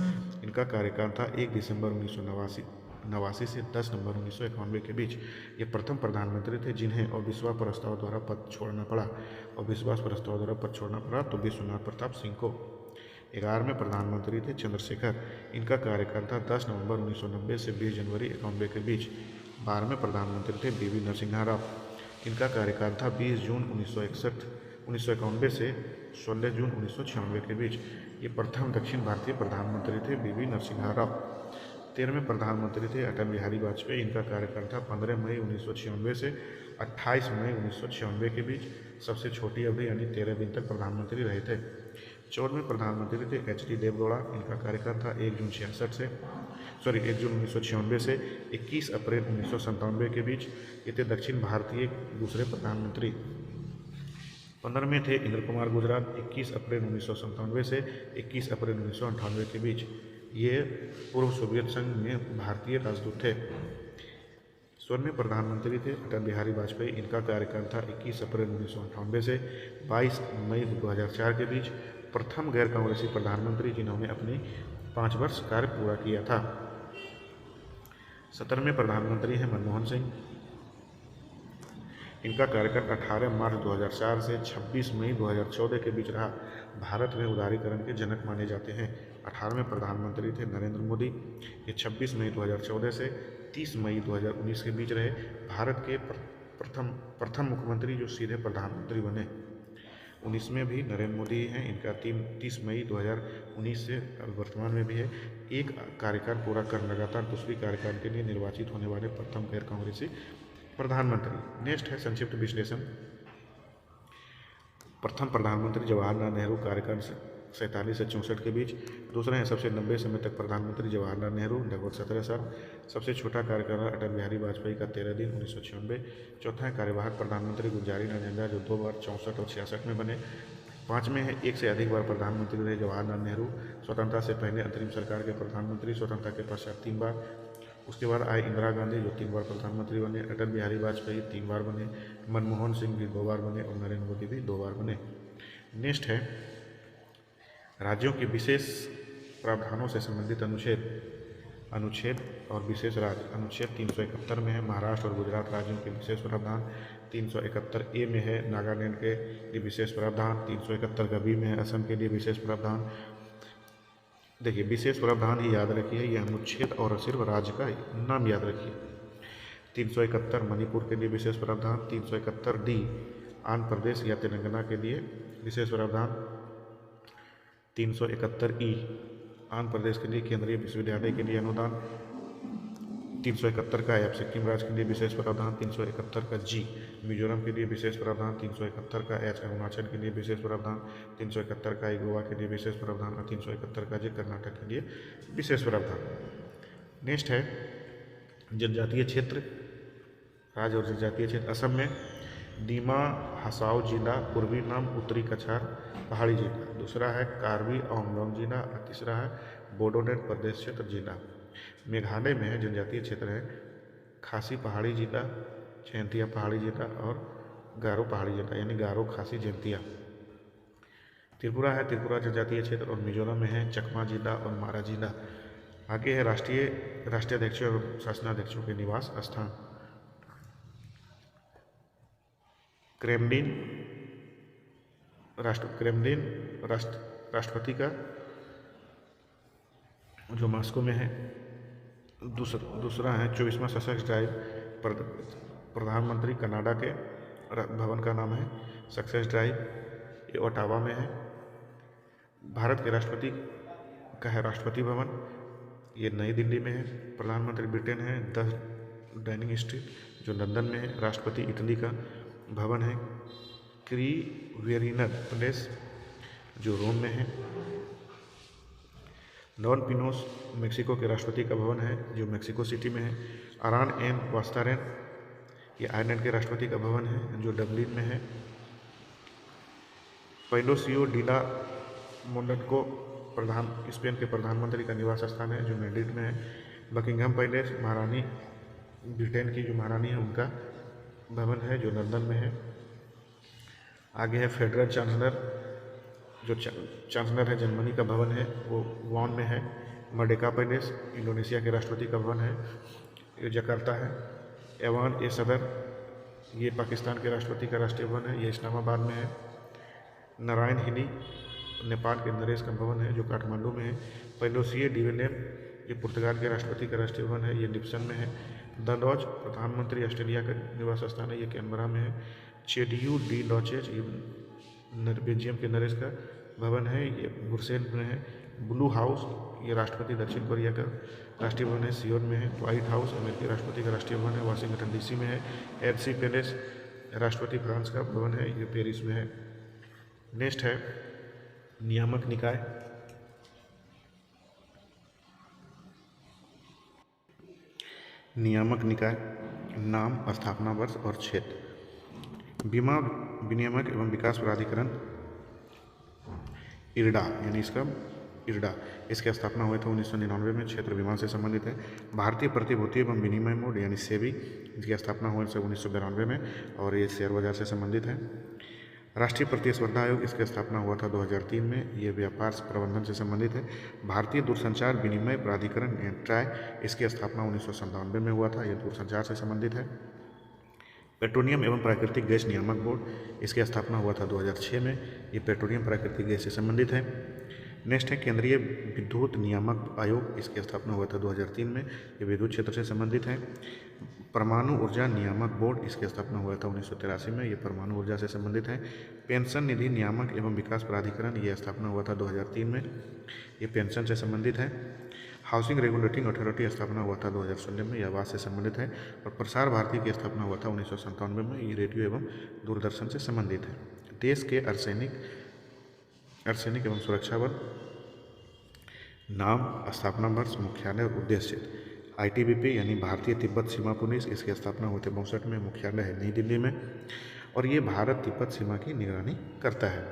इनका कार्यकाल था 1 दिसंबर 1989 से 10 नवंबर 1991 के बीच। ये प्रथम प्रधानमंत्री थे जिन्हें अविश्वास प्रस्ताव द्वारा पद छोड़ना पड़ा। अविश्वास प्रस्ताव द्वारा पद छोड़ना पड़ा तो विश्वनाथ प्रताप सिंह को। 11वें प्रधानमंत्री थे चंद्रशेखर। इनका कार्यकाल था 10 नवंबर 1990 से 20 जनवरी 1991 के बीच। 12वें प्रधानमंत्री थे वी नरसिम्हा राव। इनका कार्यकाल था 20 जून 1991 से 16 जून 1996 के बीच। ये प्रथम दक्षिण भारतीय प्रधानमंत्री थे वी नरसिम्हा राव। 13वें प्रधानमंत्री थे अटल बिहारी वाजपेयी। इनका कार्यकाल था 15 मई 1996 से 28 मई 1996 के बीच। सबसे छोटी अवधि यानी 13 दिन तक प्रधानमंत्री रहे थे। 14वें प्रधानमंत्री थे एच.डी. देवगौड़ा। इनका कार्यकाल था 1 जून 1996 से 21 अप्रैल 1997 के बीच। ये थे दक्षिण भारतीय दूसरे प्रधानमंत्री। 15वें थे इंद्र कुमार गुजराल। 21 अप्रैल 1997 से 21 अप्रैल 1998 के बीच। ये पूर्व सोवियत संघ में भारतीय राजदूत थे। 16वें प्रधानमंत्री थे अटल बिहारी वाजपेयी। इनका कार्यकाल था 21 अप्रैल 1998 से 22 मई 2004 के बीच। प्रथम गैर कांग्रेसी प्रधानमंत्री जिन्होंने अपने 5 वर्ष कार्य पूरा किया था। 17वें प्रधानमंत्री हैं मनमोहन सिंह। इनका कार्यकाल 18 मार्च 2004 से 26 मई 2014 के बीच रहा। भारत में उदारीकरण के जनक माने जाते हैं। 18वें प्रधानमंत्री थे नरेंद्र मोदी। ये 26 मई 2014 से 30 मई 2019 के बीच रहे। भारत के प्रथम मुख्यमंत्री जो सीधे प्रधानमंत्री बने। 19 भी नरेंद्र मोदी हैं। इनका 30 मई 2019 से वर्तमान में भी है। एक कार्यकाल पूरा कर लगातार दूसरी कार्यकाल के लिए निर्वाचित होने वाले प्रथम गैर कांग्रेसी प्रधानमंत्री। नेक्स्ट है संक्षिप्त विश्लेषण। प्रथम प्रधानमंत्री जवाहरलाल नेहरू, कार्यकाल 47 से 64 के बीच। दूसरा है सबसे लंबे समय तक प्रधानमंत्री जवाहरलाल नेहरू, लगभग 17 साल। सबसे छोटा कार्यकाल अटल बिहारी वाजपेयी का 13 दिन, 1996। चौथा है कार्यवाहक प्रधानमंत्री गुलजारी लाल नंदा, जो 2 बार 64 और 66 में बने। पाँचवें है एक से अधिक बार प्रधानमंत्री रहे जवाहरलाल नेहरू, स्वतंत्रता से पहले अंतरिम सरकार के प्रधानमंत्री, स्वतंत्रता के पश्चात 3 बार। उसके बाद आई इंदिरा गांधी, जो 3 बार प्रधानमंत्री बने। अटल बिहारी वाजपेयी 3 बार बने। मनमोहन सिंह भी 2 बार बने और नरेंद्र मोदी भी 2 बार बने। नेक्स्ट है राज्यों के विशेष प्रावधानों से संबंधित अनुच्छेद और विशेष राज्य। अनुच्छेद 371 में है महाराष्ट्र और गुजरात राज्यों के विशेष प्रावधान। 371A में है नागालैंड के लिए विशेष प्रावधान। 371 का बी में है असम के लिए विशेष प्रावधान। देखिए विशेष प्रावधान ही याद रखिए, यह अनुच्छेद और सिर्फ राज्य का नाम याद रखिए। 371 मणिपुर के लिए विशेष प्रावधान। 371D आंध्र प्रदेश या तेलंगाना के लिए विशेष प्रावधान। 371E आंध्र प्रदेश के लिए केंद्रीय विश्वविद्यालय के लिए अनुदान। 371 का F सिक्किम राज्य के लिए विशेष प्रावधान। 371 का G मिजोरम के लिए विशेष प्रावधान। 371 का H अरुणाचल के लिए विशेष प्रावधान। 371 का I गोवा के लिए विशेष प्रावधान और 371 का J कर्नाटक के लिए विशेष प्रावधान। नेक्स्ट है जनजातीय क्षेत्र, राज्य और जनजातीय क्षेत्र। असम में दीमा हसाओ जिला, पूर्वी नाम उत्तरी कछार पहाड़ी जिला। दूसरा है कार्बी आंगलोंग जिला और तीसरा है बोडोलैंड प्रदेश क्षेत्र जिला। मेघालय में जनजातीय क्षेत्र है खासी पहाड़ी जिला, जैंतिया पहाड़ी जिला और गारो पहाड़ी जिला, यानी गारो खासी जैंतिया। त्रिपुरा है त्रिपुरा जनजातीय क्षेत्र और मिजोरम में है चकमा जिला और मारा जिला। आगे है राष्ट्राध्यक्षों और शासनाध्यक्षों के निवास स्थान। क्रेमलिन राष्ट्रपति का जो मॉस्को में है। दूसरा है 24वां ससेक्स ड्राइव, प्रधानमंत्री कनाडा के भवन का नाम है सक्सेस ड्राइव, ये ओटावा में है। भारत के राष्ट्रपति का है राष्ट्रपति भवन, ये नई दिल्ली में है। प्रधानमंत्री ब्रिटेन है 10 डाउनिंग स्ट्रीट, जो लंदन में है। राष्ट्रपति इटली का भवन है क्रीवेरिनर पैलेस, जो रोम में है। डॉन पिनोस मेक्सिको के राष्ट्रपति का भवन है, जो मेक्सिको सिटी में है। आरान एन वास्तारेन, ये आयरलैंड के राष्ट्रपति का भवन है, जो डबलिन में है। पैलोसियो डिला मोनाको स्पेन के प्रधानमंत्री का निवास स्थान है, जो मैड्रिड में है। बकिंघम पैलेस महारानी ब्रिटेन की जो महारानी है उनका भवन है, जो लंदन में है। आगे है फेडरल चांसलर, जो चांसलर है जर्मनी का भवन है, वो वॉन में है। मर्डेका पैलेस इंडोनेशिया के राष्ट्रपति का भवन है, ये जकार्ता है। एवान ए सदर, ये पाकिस्तान के राष्ट्रपति का राष्ट्रीय भवन है, ये इस्लामाबाद में है। नारायण हिली नेपाल के नरेश का भवन है, जो काठमांडू में है। पैलोसियो डिविलियम, ये पुर्तगाल के राष्ट्रपति का राष्ट्रीय भवन है, ये लिप्सन में है। द लॉज प्रधानमंत्री ऑस्ट्रेलिया का निवास स्थान है, ये कैनबरा में है। चेडियू डी लॉचेज, ये बेल्जियम के नरेश का भवन है, ये ब्रुसेल्स में है। ब्लू हाउस, ये राष्ट्रपति दक्षिण कोरिया का राष्ट्रीय भवन है, सियोल में है। व्हाइट हाउस अमेरिकी राष्ट्रपति का राष्ट्रीय भवन है, वाशिंगटन डीसी में है। एलसी पैलेस राष्ट्रपति फ्रांस का भवन है, ये पेरिस में है। नेक्स्ट है नियामक निकाय। नियामक निकाय नाम, स्थापना वर्ष और क्षेत्र। बीमा विनियामक एवं विकास प्राधिकरण इरडा, यानी इसकी स्थापना हुई था 1999 में। क्षेत्र बीमा से संबंधित है। भारतीय प्रतिभूति एवं विनिमय बोर्ड यानी सेबी, इसकी स्थापना हुई 1992 में और ये शेयर बाजार से संबंधित है। राष्ट्रीय प्रतिस्पर्धा आयोग, इसकी स्थापना हुआ था 2003 में, ये व्यापार प्रबंधन से संबंधित है। भारतीय दूरसंचार विनिमय प्राधिकरण ट्राई, इसकी स्थापना 1997 में हुआ था, यह दूरसंचार से संबंधित है। पेट्रोलियम एवं प्राकृतिक गैस नियामक बोर्ड, इसकी स्थापना हुआ था 2006 में, ये पेट्रोलियम प्राकृतिक गैस से संबंधित है। नेक्स्ट है केंद्रीय विद्युत नियामक आयोग, इसकी स्थापना हुआ था 2003 में, ये विद्युत क्षेत्र से संबंधित है। परमाणु ऊर्जा नियामक बोर्ड, इसकी स्थापना हुआ था 1983 में, ये परमाणु ऊर्जा से संबंधित है। पेंशन निधि नियामक एवं विकास प्राधिकरण, ये स्थापना हुआ था 2003 में, ये पेंशन से संबंधित है। हाउसिंग रेगुलेटिंग अथॉरिटी स्थापना हुआ था 2016 में, यह आवास से संबंधित है। और प्रसार भारती की स्थापना हुआ था 1997 में, ये रेडियो एवं दूरदर्शन से संबंधित है। देश के अर्धसैनिक एवं सुरक्षा बल, नाम, स्थापना वर्ष, मुख्यालय और उद्देश्य। ITBP यानी भारतीय तिब्बत सीमा पुलिस, इसकी स्थापना हुई थी 62 में, मुख्यालय है नई दिल्ली में और ये भारत तिब्बत सीमा की निगरानी करता है।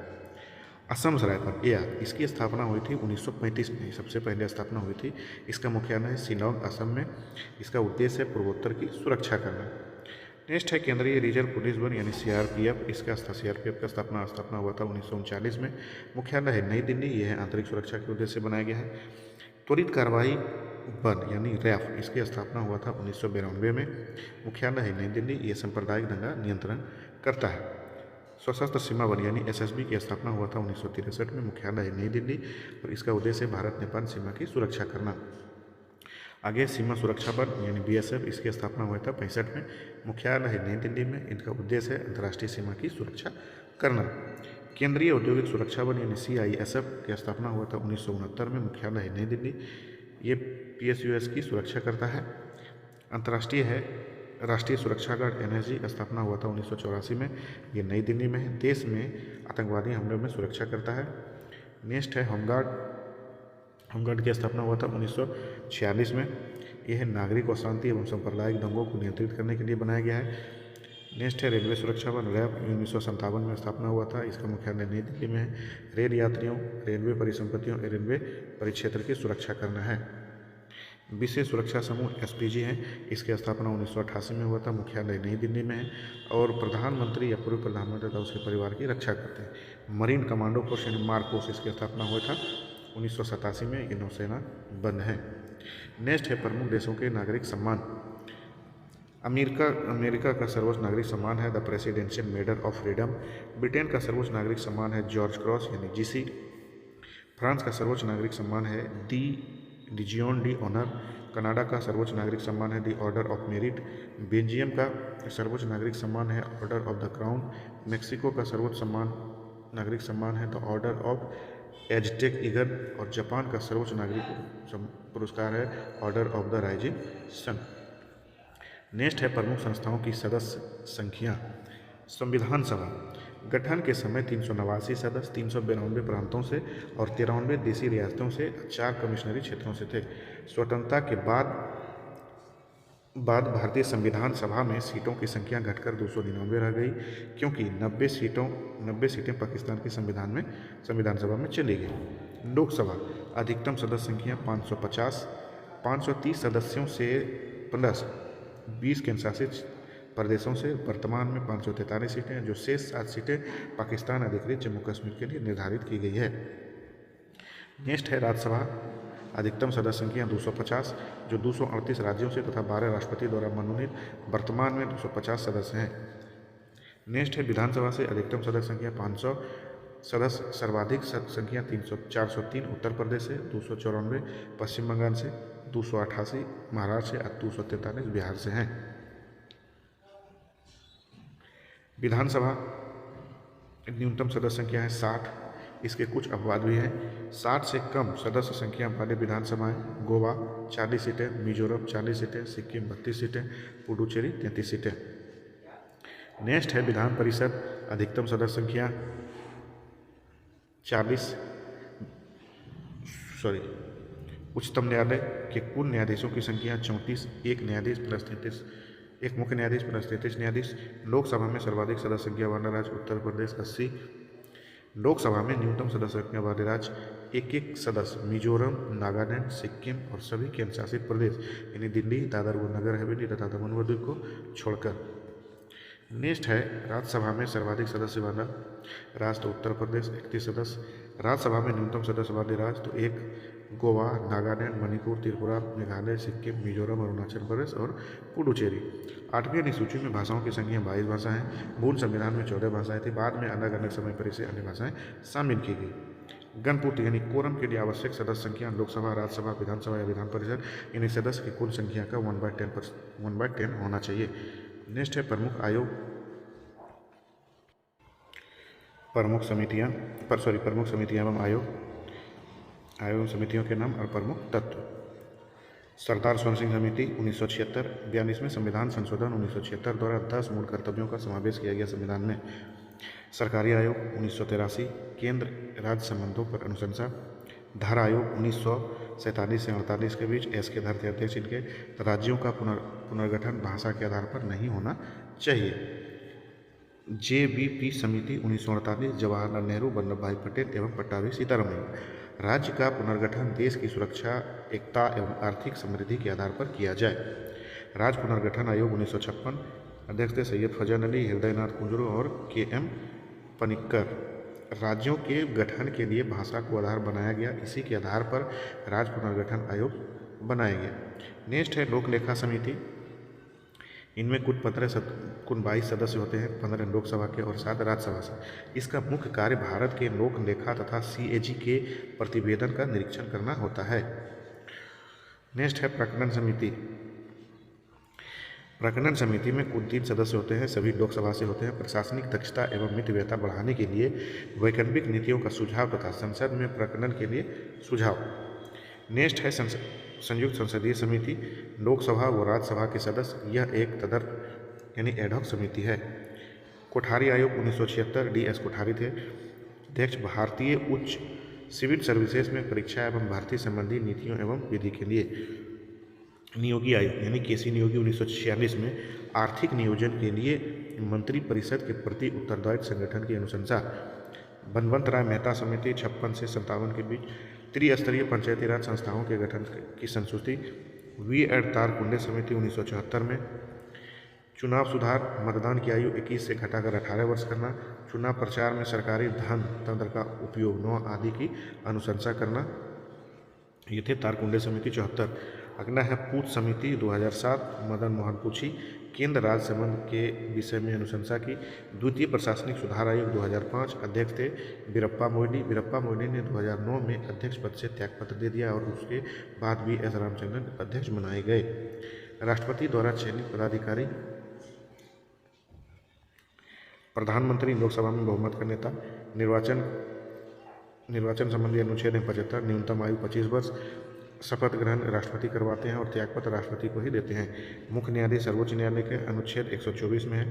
असम राइफल एयर, इसकी स्थापना हुई थी 1935 में, सबसे पहले स्थापना हुई थी। इसका मुख्यालय है शिलांग, असम में। इसका उद्देश्य है पूर्वोत्तर की सुरक्षा करना। नेक्स्ट है केंद्रीय रिजर्व पुलिस बल यानी CRPF। इसका CRPF का स्थापना हुआ था 1939 में, मुख्यालय है नई दिल्ली। यह है आंतरिक सुरक्षा के उद्देश्य से बनाया गया है। त्वरित कार्रवाई बल यानी RAF, इसकी स्थापना हुआ था 1992 में, मुख्यालय है नई दिल्ली। यह सांप्रदायिक दंगा नियंत्रण करता है। सशस्त्र सीमा बल यानी SSB की स्थापना हुआ था 1963 में, मुख्यालय है नई दिल्ली और इसका उद्देश्य भारत नेपाल सीमा की सुरक्षा करना। आगे सीमा सुरक्षा बल यानी BSF, इसकी स्थापना हुआ था 65 में, मुख्यालय है नई दिल्ली में। इनका उद्देश्य है अंतर्राष्ट्रीय सीमा की सुरक्षा करना। केंद्रीय औद्योगिक सुरक्षा बल यानी CISF की स्थापना हुआ था 1969 में, मुख्यालय है नई दिल्ली। ये PSUs की सुरक्षा करता है। अंतर्राष्ट्रीय है राष्ट्रीय सुरक्षा गार्ड NSG, स्थापना हुआ था 1984 में, ये नई दिल्ली में है। देश में आतंकवादी हमलों में सुरक्षा करता है। नेक्स्ट है होमगार्ड की स्थापना हुआ था 1946 में। यह नागरिक अशांति एवं सांप्रदायिक दंगों को नियंत्रित करने के लिए बनाया गया है। नेक्स्ट है रेलवे सुरक्षा बल RAF, 1957 में स्थापना हुआ था। इसका मुख्यालय नई दिल्ली में है। रेल यात्रियों, रेलवे परिसंपत्तियों, रेलवे परिक्षेत्र की सुरक्षा करना है। विशेष सुरक्षा समूह SPG है, इसकी स्थापना 1988 में हुआ था, मुख्यालय नई दिल्ली में है और प्रधानमंत्री या पूर्व प्रधानमंत्री तथा उसके परिवार की रक्षा करते हैं। मरीन कमांडो फोर्स यानी मार्कोस, इसकी स्थापना हुआ था 1987 में। ये नौसेना बल है। नेक्स्ट है प्रमुख देशों के नागरिक सम्मान। अमेरिका का सर्वोच्च नागरिक सम्मान है the presidential medal of freedom. Britain का सर्वोच्च नागरिक सम्मान है जॉर्ज क्रॉस यानी GC। फ्रांस का सर्वोच्च नागरिक सम्मान है दी लीजियोन डी ऑनर। कनाडा का सर्वोच्च नागरिक सम्मान है दी ऑर्डर ऑफ मेरिट। बेल्जियम का सर्वोच्च नागरिक सम्मान है order of the crown. Mexico का सर्वोच्च नागरिक सम्मान है the order of Aztec eagle और जापान का सर्वोच्च नागरिक पुरस्कार है order of the rising sun. Next है प्रमुख संस्थाओं की सदस्य संख्या। संविधान सभा गठन के समय 389 सदस्य 392 प्रांतों से और 93 देशी रियासतों से 4 कमिश्नरी क्षेत्रों से थे। स्वतंत्रता के बाद भारतीय संविधान सभा में सीटों की संख्या घटकर 299 रह गई, क्योंकि 90 सीटें पाकिस्तान की संविधान सभा में चली गई। लोकसभा अधिकतम सदस्य संख्या 550, 530 सदस्यों से प्लस 20 केंद्र शासित प्रदेशों से। वर्तमान में 543 सीटें, जो शेष 7 सीटें पाकिस्तान अधिकृत जम्मू कश्मीर के लिए निर्धारित की गई है। नेक्स्ट है राज्यसभा अधिकतम सदस्य संख्या 250, जो 238 राज्यों से तथा 12 राष्ट्रपति द्वारा मनोनीत। वर्तमान में 250 सदस्य हैं। नेक्स्ट है विधानसभा से अधिकतम सदस्य संख्या 500 सदस्य, सर्वाधिक संख्या 403 उत्तर प्रदेश से, 294 पश्चिम बंगाल से, 288 महाराष्ट्र से, 243 बिहार से हैं। विधानसभा न्यूनतम सदस्य संख्या है 60। इसके कुछ अपवाद भी हैं। 60 से कम सदस्य संख्या वाले विधानसभाएं गोवा 40 सीटें, मिजोरम 40 सीटें, सिक्किम 32 सीटें, पुडुचेरी 33 सीटें। नेक्स्ट है विधान परिषद अधिकतम सदस्य संख्या 40। उच्चतम न्यायालय के कुल न्यायाधीशों की संख्या 34, एक मुख्य न्यायाधीश प्लस 33 न्यायाधीश। लोकसभा में सर्वाधिक सदस्य संख्या वाला राज्य उत्तर प्रदेश 80। लोकसभा में न्यूनतम सदस्य संख्या वाले राज्य एक सदस्य मिजोरम, नागालैंड, सिक्किम और सभी केंद्र शासित प्रदेश यानी दिल्ली, दादर व नगर हवेली तथा दमन व दीव को छोड़कर। नेक्स्ट है राज्यसभा में सर्वाधिक सदस्य वाला राज्य तो उत्तर प्रदेश 31 सदस्य। राज्यसभा में न्यूनतम सदस्य वाले राज्य तो 1 गोवा, नागालैंड, मणिपुर, त्रिपुरा, मेघालय, सिक्किम, मिजोरम, अरुणाचल प्रदेश और पुडुचेरी। 8वीं अनुसूची में भाषाओं की संख्या 22 भाषाएं। मूल संविधान में 14 भाषाएं थी, बाद में अलग अलग समय पर इसे अन्य भाषाएं शामिल की गई। गणपूर्ति यानी कोरम के लिए आवश्यक सदस्य संख्या लोकसभा, राज्यसभा, विधानसभा या विधान परिषद यानी सदस्य की कुल संख्या का 1/10 होना चाहिए। नेक्स्ट है प्रमुख समितियां एवं आयोग समितियों के नाम और प्रमुख तत्व। सरदार स्वर्ण सिंह समिति 1976। 42वें संविधान संशोधन 1976 द्वारा 10 मूल कर्तव्यों का समावेश किया गया संविधान में। सरकारी आयोग 1983, केंद्र राज्य संबंधों पर अनुशंसा। धारा आयोग 1947 से 48 के बीच, एस के धरते अध्यक्ष इनके, राज्यों का पुनर्गठन भाषा के आधार पर नहीं होना चाहिए। JBP समिति 1948, जवाहरलाल नेहरू, वल्लभ भाई पटेल एवं पट्टाभी सीतारमण। राज्य का पुनर्गठन देश की सुरक्षा, एकता एवं आर्थिक समृद्धि के आधार पर किया जाए। राज्य पुनर्गठन आयोग 1956, अध्यक्ष थे सैयद फजल अली, हृदयनाथ कुंजरू और KM पनिक्कर। राज्यों के गठन के लिए भाषा को आधार बनाया गया, इसी के आधार पर राज्य पुनर्गठन आयोग बनाया गया। नेक्स्ट है लोक लेखा समिति। इनमें कुल 22 सदस्य होते हैं, 15 लोकसभा के और 7 राज्यसभा से। इसका मुख्य कार्य भारत के लोक लेखा तथा CAG के प्रतिवेदन का निरीक्षण करना होता है। नेक्स्ट है प्रकरण समिति। प्रकरण समिति में कुल 3 सदस्य होते हैं, सभी लोकसभा से होते हैं। प्रशासनिक दक्षता एवं मितव्ययता बढ़ाने के लिए वैकल्पिक नीतियों का सुझाव तथा संसद में प्रकरण के लिए सुझाव। नेक्स्ट है संयुक्त संसदीय समिति। लोकसभा व राज्यसभा के सदस्य, यह एक तदर्थ यानी एडहॉक समिति है। कोठारी आयोग 1976, DS कोठारी थे अध्यक्ष। भारतीय उच्च सिविल सर्विसेज में परीक्षा एवं भर्ती संबंधी नीतियों एवं विधि के लिए नियोगी आयोग यानी KC नियोगी 1946 में आर्थिक नियोजन के लिए मंत्री परिषद के प्रति उत्तरदायित्व संगठन की अनुशंसा। बनवंत राय मेहता समिति 56 से 57 के बीच त्रिस्तरीय पंचायती राज संस्थाओं के गठन की संस्तुति। V.Ed तारकुंडे समिति 1974 में चुनाव सुधार, मतदान की आयु 21 से घटाकर 18 वर्ष करना, चुनाव प्रचार में सरकारी धन तंत्र का उपयोग न आदि की अनुशंसा करना। ये थे तारकुंडे समिति 74। अगला है पूछ समिति 2007, मदन मोहन पूछी, केंद्र राज्य संबंध के विषय में अनुशंसा की। द्वितीय प्रशासनिक सुधार आयोग 2005, अध्यक्ष थे वीरप्पा मोइली। वीरप्पा मोइली ने 2009 में अध्यक्ष पद से त्यागपत्र दे दिया और उसके बाद V.S. रामचंद्रन अध्यक्ष बनाए गए। राष्ट्रपति द्वारा चयनित पदाधिकारी, प्रधानमंत्री, लोकसभा में बहुमत का नेता। निर्वाचन संबंधी अनुच्छेद है 75, न्यूनतम आयु 25 वर्ष। शपथ ग्रहण राष्ट्रपति करवाते हैं और त्यागपत्र राष्ट्रपति को ही देते हैं। मुख्य न्यायाधीश सर्वोच्च न्यायालय के अनुच्छेद 124 में है।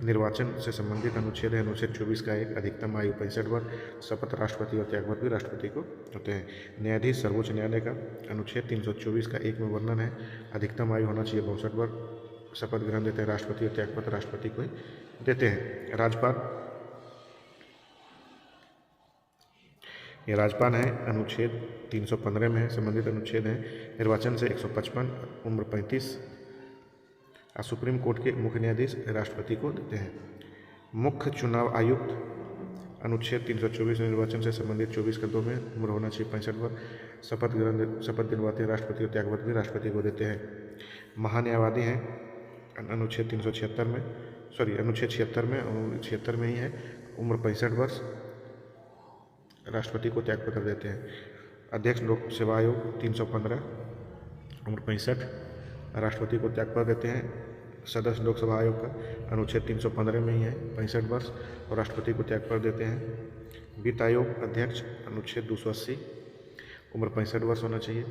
निर्वाचन से संबंधित अनुच्छेद है अनुच्छेद 24 का 1, अधिकतम आयु 65 वर्ष। शपथ राष्ट्रपति और त्यागपत्र भी राष्ट्रपति को होते हैं। न्यायाधीश सर्वोच्च न्यायालय का अनुच्छेद 324 का 1 में वर्णन है, अधिकतम आयु होना चाहिए 62 वर्ष। शपथ ग्रहण देते हैं राष्ट्रपति और त्यागपत्र राष्ट्रपति को ही देते हैं। राज्यपाल, ये राज्यपाल है, अनुच्छेद 315 में है। संबंधित अनुच्छेद है निर्वाचन से 155, उम्र 35। और सुप्रीम कोर्ट के मुख्य न्यायाधीश राष्ट्रपति को देते हैं। मुख्य चुनाव आयुक्त, अनुच्छेद 324 निर्वाचन से संबंधित 24 कदों में उम्र होना चाहिए 65 वर्ष। शपथ दिलवाते हैं राष्ट्रपति और त्यागपत्र भी राष्ट्रपति को देते हैं। महान्यायवादी हैं, अनुच्छेद 376 में, अनुच्छेद 76 में ही है, उम्र 65 वर्ष। राष्ट्रपति को त्यागपत्र देते हैं। अध्यक्ष लोक सेवा आयोग 315, उम्र 65, राष्ट्रपति को त्यागपत्र देते हैं। सदस्य लोकसभा आयोग का अनुच्छेद 315 में ही है, 65 वर्ष, और राष्ट्रपति को त्यागपत्र देते हैं। वित्त आयोग अध्यक्ष, अनुच्छेद 280, उम्र 65 वर्ष होना चाहिए,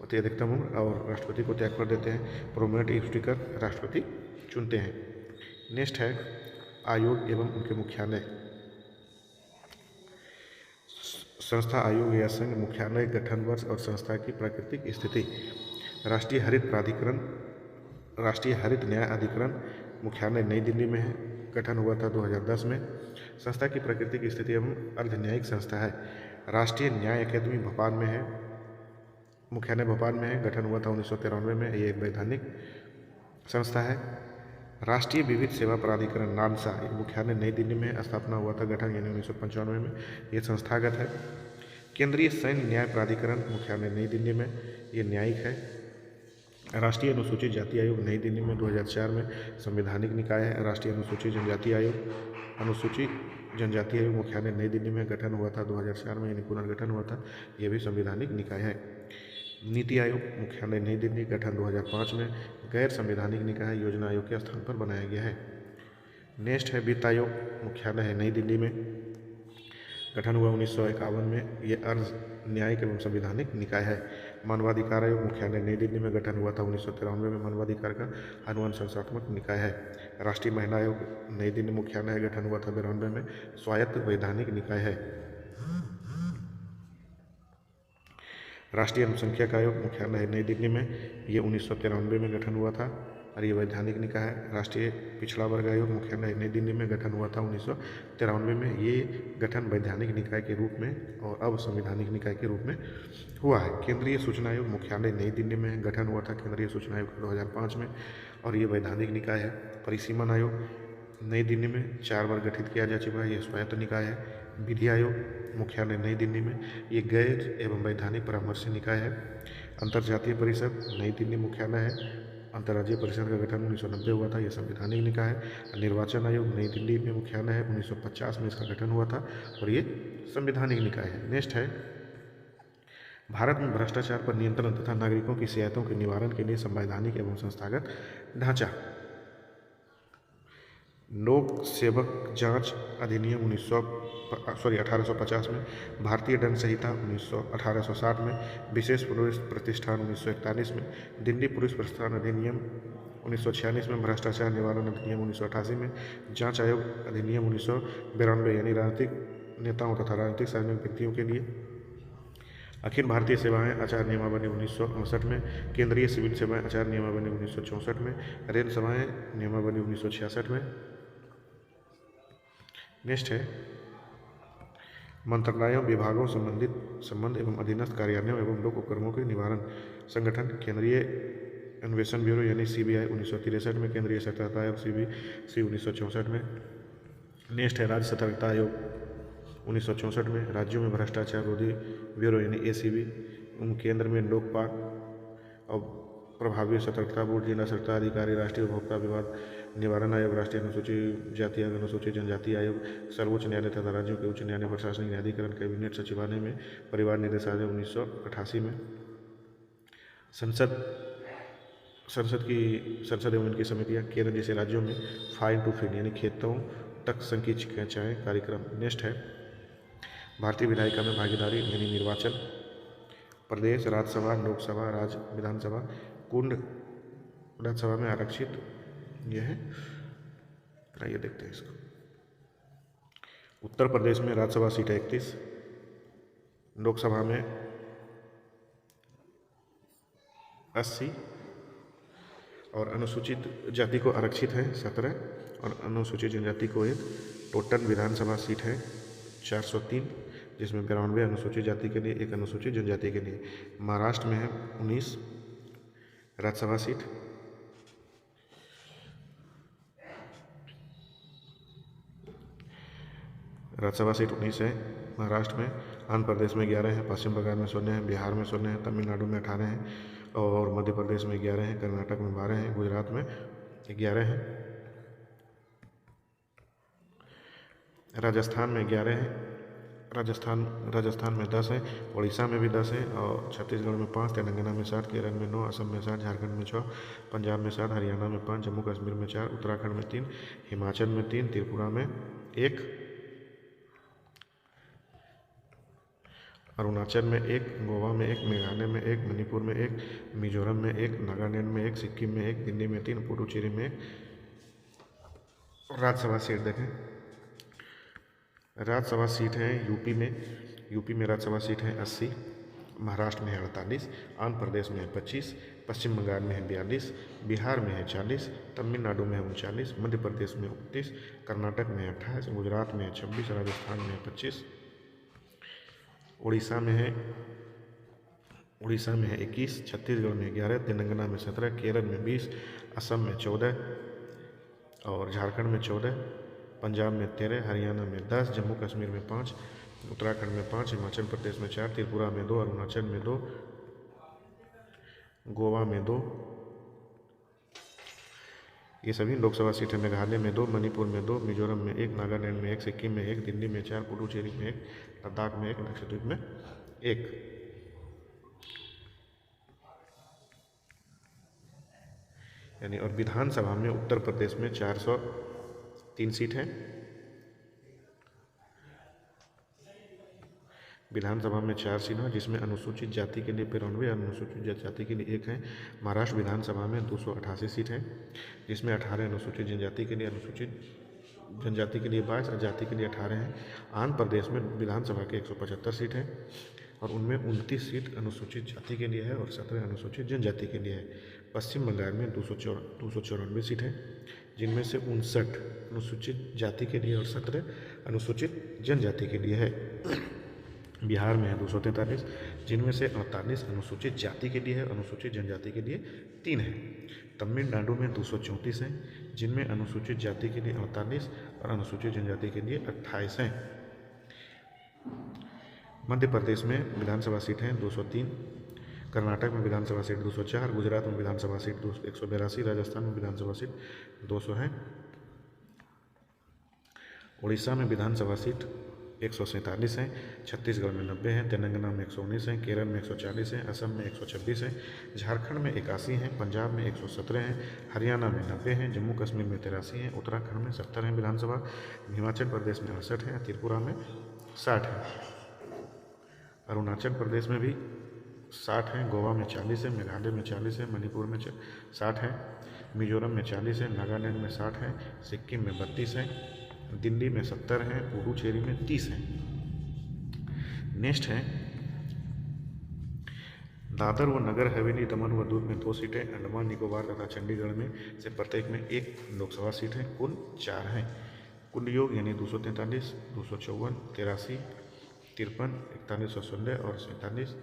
अति अधिकतम उम्र, और राष्ट्रपति को त्यागपत्र देते हैं। प्रोमिनेंट स्पीकर राष्ट्रपति चुनते हैं। नेक्स्ट है आयोग एवं उनके मुख्यालय। संस्था, आयोग या संघ, मुख्यालय, गठन वर्ष और संस्था की प्राकृतिक स्थिति। राष्ट्रीय हरित न्याय अधिकरण, मुख्यालय नई दिल्ली में है, गठन हुआ था 2010 में। संस्था की प्राकृतिक स्थिति एवं अर्ध न्यायिक संस्था है। राष्ट्रीय न्याय अकादमी भोपाल में है, मुख्यालय भोपाल में है, गठन हुआ था 1993 में। ये एक वैधानिक संस्था है। राष्ट्रीय विविध सेवा प्राधिकरण नालसा, मुख्यालय नई दिल्ली में, स्थापना हुआ था, गठन यानी 1995 में। ये संस्थागत है। केंद्रीय सैन्य न्याय प्राधिकरण, मुख्यालय नई दिल्ली में, ये न्यायिक है। राष्ट्रीय अनुसूचित जाति आयोग नई दिल्ली में 2004 में संवैधानिक निकाय है। राष्ट्रीय अनुसूचित जनजाति आयोग मुख्यालय नई दिल्ली में, गठन हुआ था 2004 में, यानी पुनर्गठन हुआ था, ये भी संवैधानिक निकाय है। नीति आयोग मुख्यालय नई दिल्ली, गठन 2005 में, गैर संवैधानिक निकाय, योजना आयोग के स्थान पर बनाया गया है। नेक्स्ट है वित्त आयोग, मुख्यालय है नई दिल्ली में, गठन हुआ 1951 में, ये अर्ध न्यायिक एवं संवैधानिक निकाय है। मानवाधिकार आयोग मुख्यालय नई दिल्ली में, गठन हुआ था 1993 में। मानवाधिकार का अनुशासनात्मक निकाय है। राष्ट्रीय महिला आयोग नई दिल्ली मुख्यालय है, गठन हुआ था 92 में। स्वायत्त वैधानिक निकाय है। राष्ट्रीय अल्पसंख्यक आयोग मुख्यालय है नई दिल्ली में, ये 1993 में गठन हुआ था और ये वैधानिक निकाय है। राष्ट्रीय पिछड़ा वर्ग आयोग मुख्यालय है नई दिल्ली में, गठन हुआ था 1993 में। ये गठन वैधानिक निकाय के रूप में और अब संवैधानिक निकाय के रूप में हुआ है। केंद्रीय सूचना आयोग मुख्यालय नई दिल्ली में, गठन हुआ था केंद्रीय सूचना आयोग 2005 में और ये वैधानिक निकाय है। परिसीमन आयोग नई दिल्ली में 4 बार गठित किया जा चुका है, ये स्वायत्त निकाय है। विधि आयोग मुख्यालय नई दिल्ली में, ये गैर एवं वैधानिक परामर्श निकाय है। अंतर्जातीय परिषद नई दिल्ली मुख्यालय है। अंतर्राज्यीय परिषद का गठन 1990 हुआ था, यह संवैधानिक निकाय है। निर्वाचन आयोग नई दिल्ली में मुख्यालय है, 1950 में इसका गठन हुआ था और ये संवैधानिक निकाय है। नेक्स्ट है भारत में भ्रष्टाचार पर नियंत्रण तथा नागरिकों की शिकायतों के निवारण के लिए संवैधानिक एवं संस्थागत ढांचा। लोक सेवक जांच अधिनियम 1850 में, भारतीय दंड संहिता 1860 में, विशेष पुलिस प्रतिष्ठान 1941 में, दिल्ली पुलिस प्रतिष्ठान अधिनियम 1946 में, भ्रष्टाचार निवारण अधिनियम 1988 में, जांच आयोग अधिनियम 1992 यानी राजनीतिक नेताओं तथा राजनीतिक सार्वजनिक व्यक्तियों के लिए, अखिल भारतीय सेवाएं आचार नियमावली 1968 में, केंद्रीय सिविल सेवाएं आचार नियमावली 1964 में, रेल सेवाएं नियमावली 1966 में। नेक्स्ट है मंत्रालयों, विभागों, संबंध एवं अधीनस्थ कार्यालयों एवं लोक उपक्रमों के निवारण संगठन। केंद्रीय अन्वेषण ब्यूरो यानी CBI 1963 में, केंद्रीय सतर्कता आयोग CBC 1964 में। नेक्स्ट है राज्य सतर्कता आयोग 1964 में, राज्यों में भ्रष्टाचार विरोधी ब्यूरो यानी ACB, केंद्र में लोकपाल और प्रभावी सतर्कता बोर्ड, जिला सतर्कता अधिकारी, राष्ट्रीय उपभोक्ता विवाद निवारण आयोग, राष्ट्रीय अनुसूचित जाति एवं अनुसूचित जनजाति आयोग, सर्वोच्च न्यायालय तथा राज्यों के उच्च न्यायालय प्रशासनिक न्यायाधिकरण, कैबिनेट सचिवालय में, परिवार निदेशालय 1988 में। संसद एवं इनकी समितियां, केंद्र जैसे राज्यों में फार्म टू फील्ड यानी खेतों तक संकीर्ण चिकित्साएं कार्यक्रम। नेक्स्ट है भारतीय विधायिका में भागीदारी यानी निर्वाचन, प्रदेश, राज्यसभा, लोकसभा, राज्य विधानसभा, कुंड राज्यसभा में आरक्षित ये है। आइए देखते हैं इसको। उत्तर प्रदेश में राज्यसभा सीट है 31, लोकसभा में 80 और अनुसूचित जाति को आरक्षित है 17 और अनुसूचित जनजाति को 1। टोटल विधानसभा सीट है 403, जिसमें 92 अनुसूचित जाति के लिए, 1 अनुसूचित जनजाति के लिए। महाराष्ट्र में है 19 राज्यसभा सीट। राज्यसभा सीट 19 है महाराष्ट्र में। आंध्र प्रदेश में 11 है, पश्चिम बंगाल में 16 है, बिहार में 16 है, तमिलनाडु में 18 है और मध्य प्रदेश में 11 है, कर्नाटक में 12 है, गुजरात में 11 है, राजस्थान में 11 है, राजस्थान में 10 है, उड़ीसा में भी 10 है और छत्तीसगढ़ में 5, तेलंगाना में 7, केरल में 9, असम में 7, झारखंड में 6, पंजाब में 7, हरियाणा में 5, जम्मू कश्मीर में 4, उत्तराखंड में 3, हिमाचल में 3, त्रिपुरा में 1, अरुणाचल में 1, गोवा में 1, मेघालय में 1, मणिपुर में 1, मिजोरम में 1, नागालैंड में 1, सिक्किम में 1, दिल्ली में 3, पुडुचेरी में 1। राज्यसभा सीट देखें, राज्यसभा सीट है यूपी में राज्यसभा सीट है 80, महाराष्ट्र में है 48, आंध्र प्रदेश में है 25, पश्चिम बंगाल में है 42, बिहार में है 40, तमिलनाडु में है 39, मध्य प्रदेश में 29, कर्नाटक में है 28, गुजरात में है 26, राजस्थान में है 25, उड़ीसा में है 21, छत्तीसगढ़ में 11, तेलंगाना में 17, केरल में 20, असम में 14 और झारखंड में 14, पंजाब में 13, हरियाणा में 10, जम्मू कश्मीर में 5, उत्तराखंड में 5, हिमाचल प्रदेश में 4, त्रिपुरा में 2, अरुणाचल में 2, गोवा में 2, ये सभी लोकसभा सीटें। मेघालय में 2, मणिपुर में 2, मिजोरम में 1, नागालैंड में 1, सिक्किम में 1, दिल्ली में 4, पुडुचेरी में 1, लद्दाख में 1, लक्षद्वीप में 1। यानी और विधानसभा में उत्तर प्रदेश में 403 सीट है, विधानसभा में 4 सीट हैं, जिसमें अनुसूचित जाति के लिए 93, अनुसूचित जाति के लिए 1 है। महाराष्ट्र विधानसभा में 288 सीट है, जिसमें 18 अनुसूचित जनजाति के लिए, अनुसूचित जनजाति के लिए 22 और जाति के लिए 18 हैं। आंध्र प्रदेश में विधानसभा के 175 सीट हैं और उनमें 29 सीट अनुसूचित जाति के लिए है और 17 अनुसूचित जनजाति के लिए है। पश्चिम बंगाल में 294 सीट हैं, जिनमें से 59 अनुसूचित जाति के लिए और 17 अनुसूचित जनजाति के लिए है। बिहार में है 243, जिनमें से 48 अनुसूचित जाति के लिए है, अनुसूचित जनजाति के लिए 3 है। तमिलनाडु में 234 हैं, जिनमें अनुसूचित जाति के लिए 48 और अनुसूचित जनजाति के लिए 28 हैं। मध्य प्रदेश में विधानसभा सीट हैं 203, कर्नाटक में विधानसभा सीट 204, गुजरात में विधानसभा सीट 182, राजस्थान में विधानसभा सीट 200 है। उड़ीसा में विधानसभा सीट 147 हैं, छत्तीसगढ़ में 90 हैं, तेलंगाना में 119 हैं, केरल में 140 हैं, असम में 126 हैं, झारखंड में 81 हैं, पंजाब में 117 हैं, हरियाणा में 90 हैं, जम्मू कश्मीर में 83 हैं, उत्तराखंड में 70 हैं विधानसभा, हिमाचल प्रदेश में 68 हैं, त्रिपुरा में 60 हैं, अरुणाचल प्रदेश में भी 60 हैं, गोवा में 40 है, मेघालय में 40 है, मणिपुर में 60 है, मिजोरम में 40 है, नागालैंड में 60 है, सिक्किम में 32 है, दिल्ली में 70 हैं, पुडुचेरी में 30 हैं। नेक्स्ट है दादर व नगर हवेली, दमन व दीव में 2 सीटें, अंडमान निकोबार तथा चंडीगढ़ में से प्रत्येक में 1 लोकसभा सीट है, कुल 4 हैं। कुल योग यानी 243, 254, 83, 53, 4116 और 47,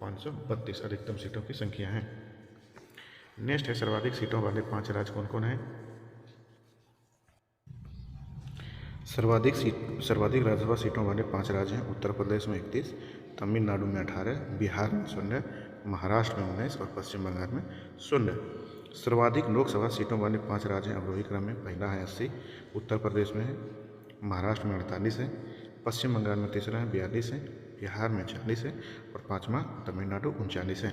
532 अधिकतम सीटों की संख्या है। नेक्स्ट है सर्वाधिक सीटों वाले 5 राज्य कौन कौन हैं। सर्वाधिक राज्यसभा सीटों वाले 5 राज्य हैं। उत्तर प्रदेश में 31, तमिलनाडु में 18, बिहार में 0, महाराष्ट्र में 19 और पश्चिम बंगाल में 0। सर्वाधिक लोकसभा सीटों वाले 5 राज्य हैं अवरोही क्रम में। पहला है 80, उत्तर प्रदेश में है, महाराष्ट्र में 48 है, पश्चिम बंगाल में तीसरा है 42 है, बिहार में 40 है और 5वां तमिलनाडु 39 है।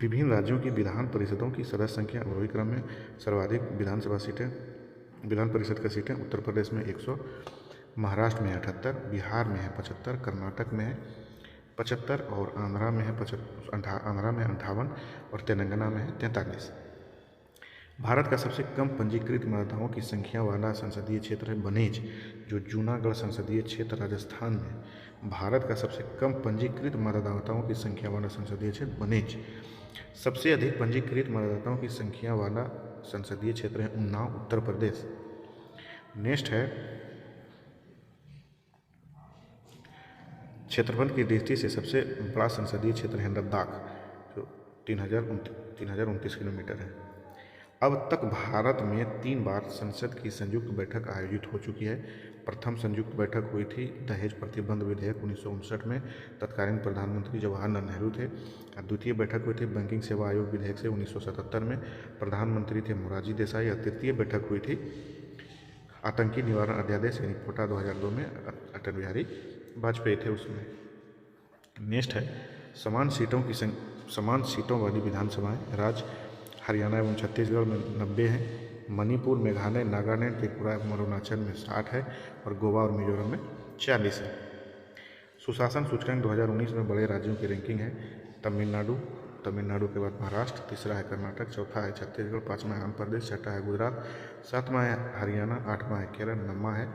विभिन्न राज्यों की विधान परिषदों की सदस्य संख्या अवरोही क्रम में। सर्वाधिक विधान परिषद की सीटें उत्तर प्रदेश में 100, महाराष्ट्र में 78, बिहार में है 75, कर्नाटक में है 75 और आंध्रा में है 58 और तेलंगाना में है 43। भारत का सबसे कम पंजीकृत मतदाताओं की संख्या वाला संसदीय क्षेत्र है बनेज, जो जूनागढ़ संसदीय क्षेत्र राजस्थान में। भारत का सबसे कम पंजीकृत मतदाताओं की संख्या वाला संसदीय क्षेत्र बनेज। सबसे अधिक पंजीकृत मतदाताओं की संख्या वाला संसदीय क्षेत्र है उन्नाव, उत्तर प्रदेश। नेक्स्ट है क्षेत्रफल की दृष्टि से सबसे बड़ा संसदीय क्षेत्र है लद्दाख, जो 3029 किलोमीटर है। अब तक भारत में 3 बार संसद की संयुक्त बैठक आयोजित हो चुकी है। प्रथम संयुक्त बैठक हुई थी दहेज प्रतिबंध विधेयक 1959 में, तत्कालीन प्रधानमंत्री जवाहरलाल नेहरू थे। और द्वितीय बैठक हुई थी बैंकिंग सेवा आयोग विधेयक से 1977 में, प्रधानमंत्री थे मोरारजी देसाई। और तृतीय बैठक हुई थी आतंकी निवारण अध्यादेश यानी कोटा 2002 में, अटल बिहारी वाजपेयी थे उसमें। नेक्स्ट है समान सीटों वाली विधानसभाएं। राज्य हरियाणा एवं छत्तीसगढ़ में 90 हैं, मणिपुर, मेघालय, नागालैंड, त्रिपुरा एवं अरुणाचल में 60 है और गोवा और मिजोरम में 40 है। सुशासन सूचकांक 2019 में बड़े राज्यों की रैंकिंग है। तमिलनाडु के बाद महाराष्ट्र, तीसरा है कर्नाटक, चौथा है छत्तीसगढ़, 5वां है आंध्र प्रदेश, 6वां है गुजरात, 7वां है हरियाणा, 8वां है केरल, 9वां है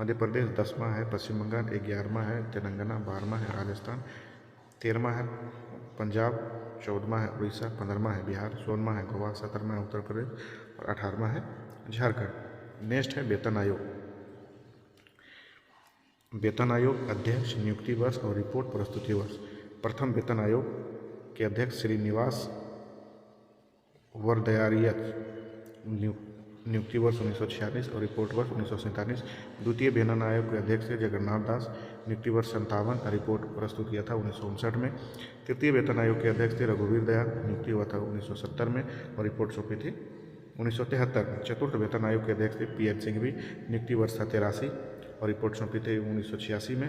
मध्य प्रदेश, 10वां है पश्चिम बंगाल, 11वां है तेलंगाना, 12वां है राजस्थान, 13वां है पंजाब, 14वां है उड़ीसा, 15वां है बिहार, 16वां है गोवा, 17वां है उत्तर प्रदेश और 18वां है झारखंड। नेक्स्ट है वेतन आयोग अध्यक्ष, नियुक्ति वर्ष और रिपोर्ट प्रस्तुति वर्ष। प्रथम वेतन आयोग के अध्यक्ष श्रीनिवास वरदयारिया, नियुक्ति वर्ष 1946 और रिपोर्ट वर्ष 1947। द्वितीय वेतन आयोग के अध्यक्ष थे जगन्नाथ दास, नियुक्ति वर्ष 57 और रिपोर्ट प्रस्तुत किया था 1959 में। तृतीय वेतन आयोग के अध्यक्ष थे रघुवीर दयाल, नियुक्ति हुआ था 1970 में और रिपोर्ट सौंपी थी 1973 में। चतुर्थ वेतन आयोग के अध्यक्ष थे PN सिंघवी, नियुक्ति वर्ष था 83 और रिपोर्ट सौंपी थी 1986 में।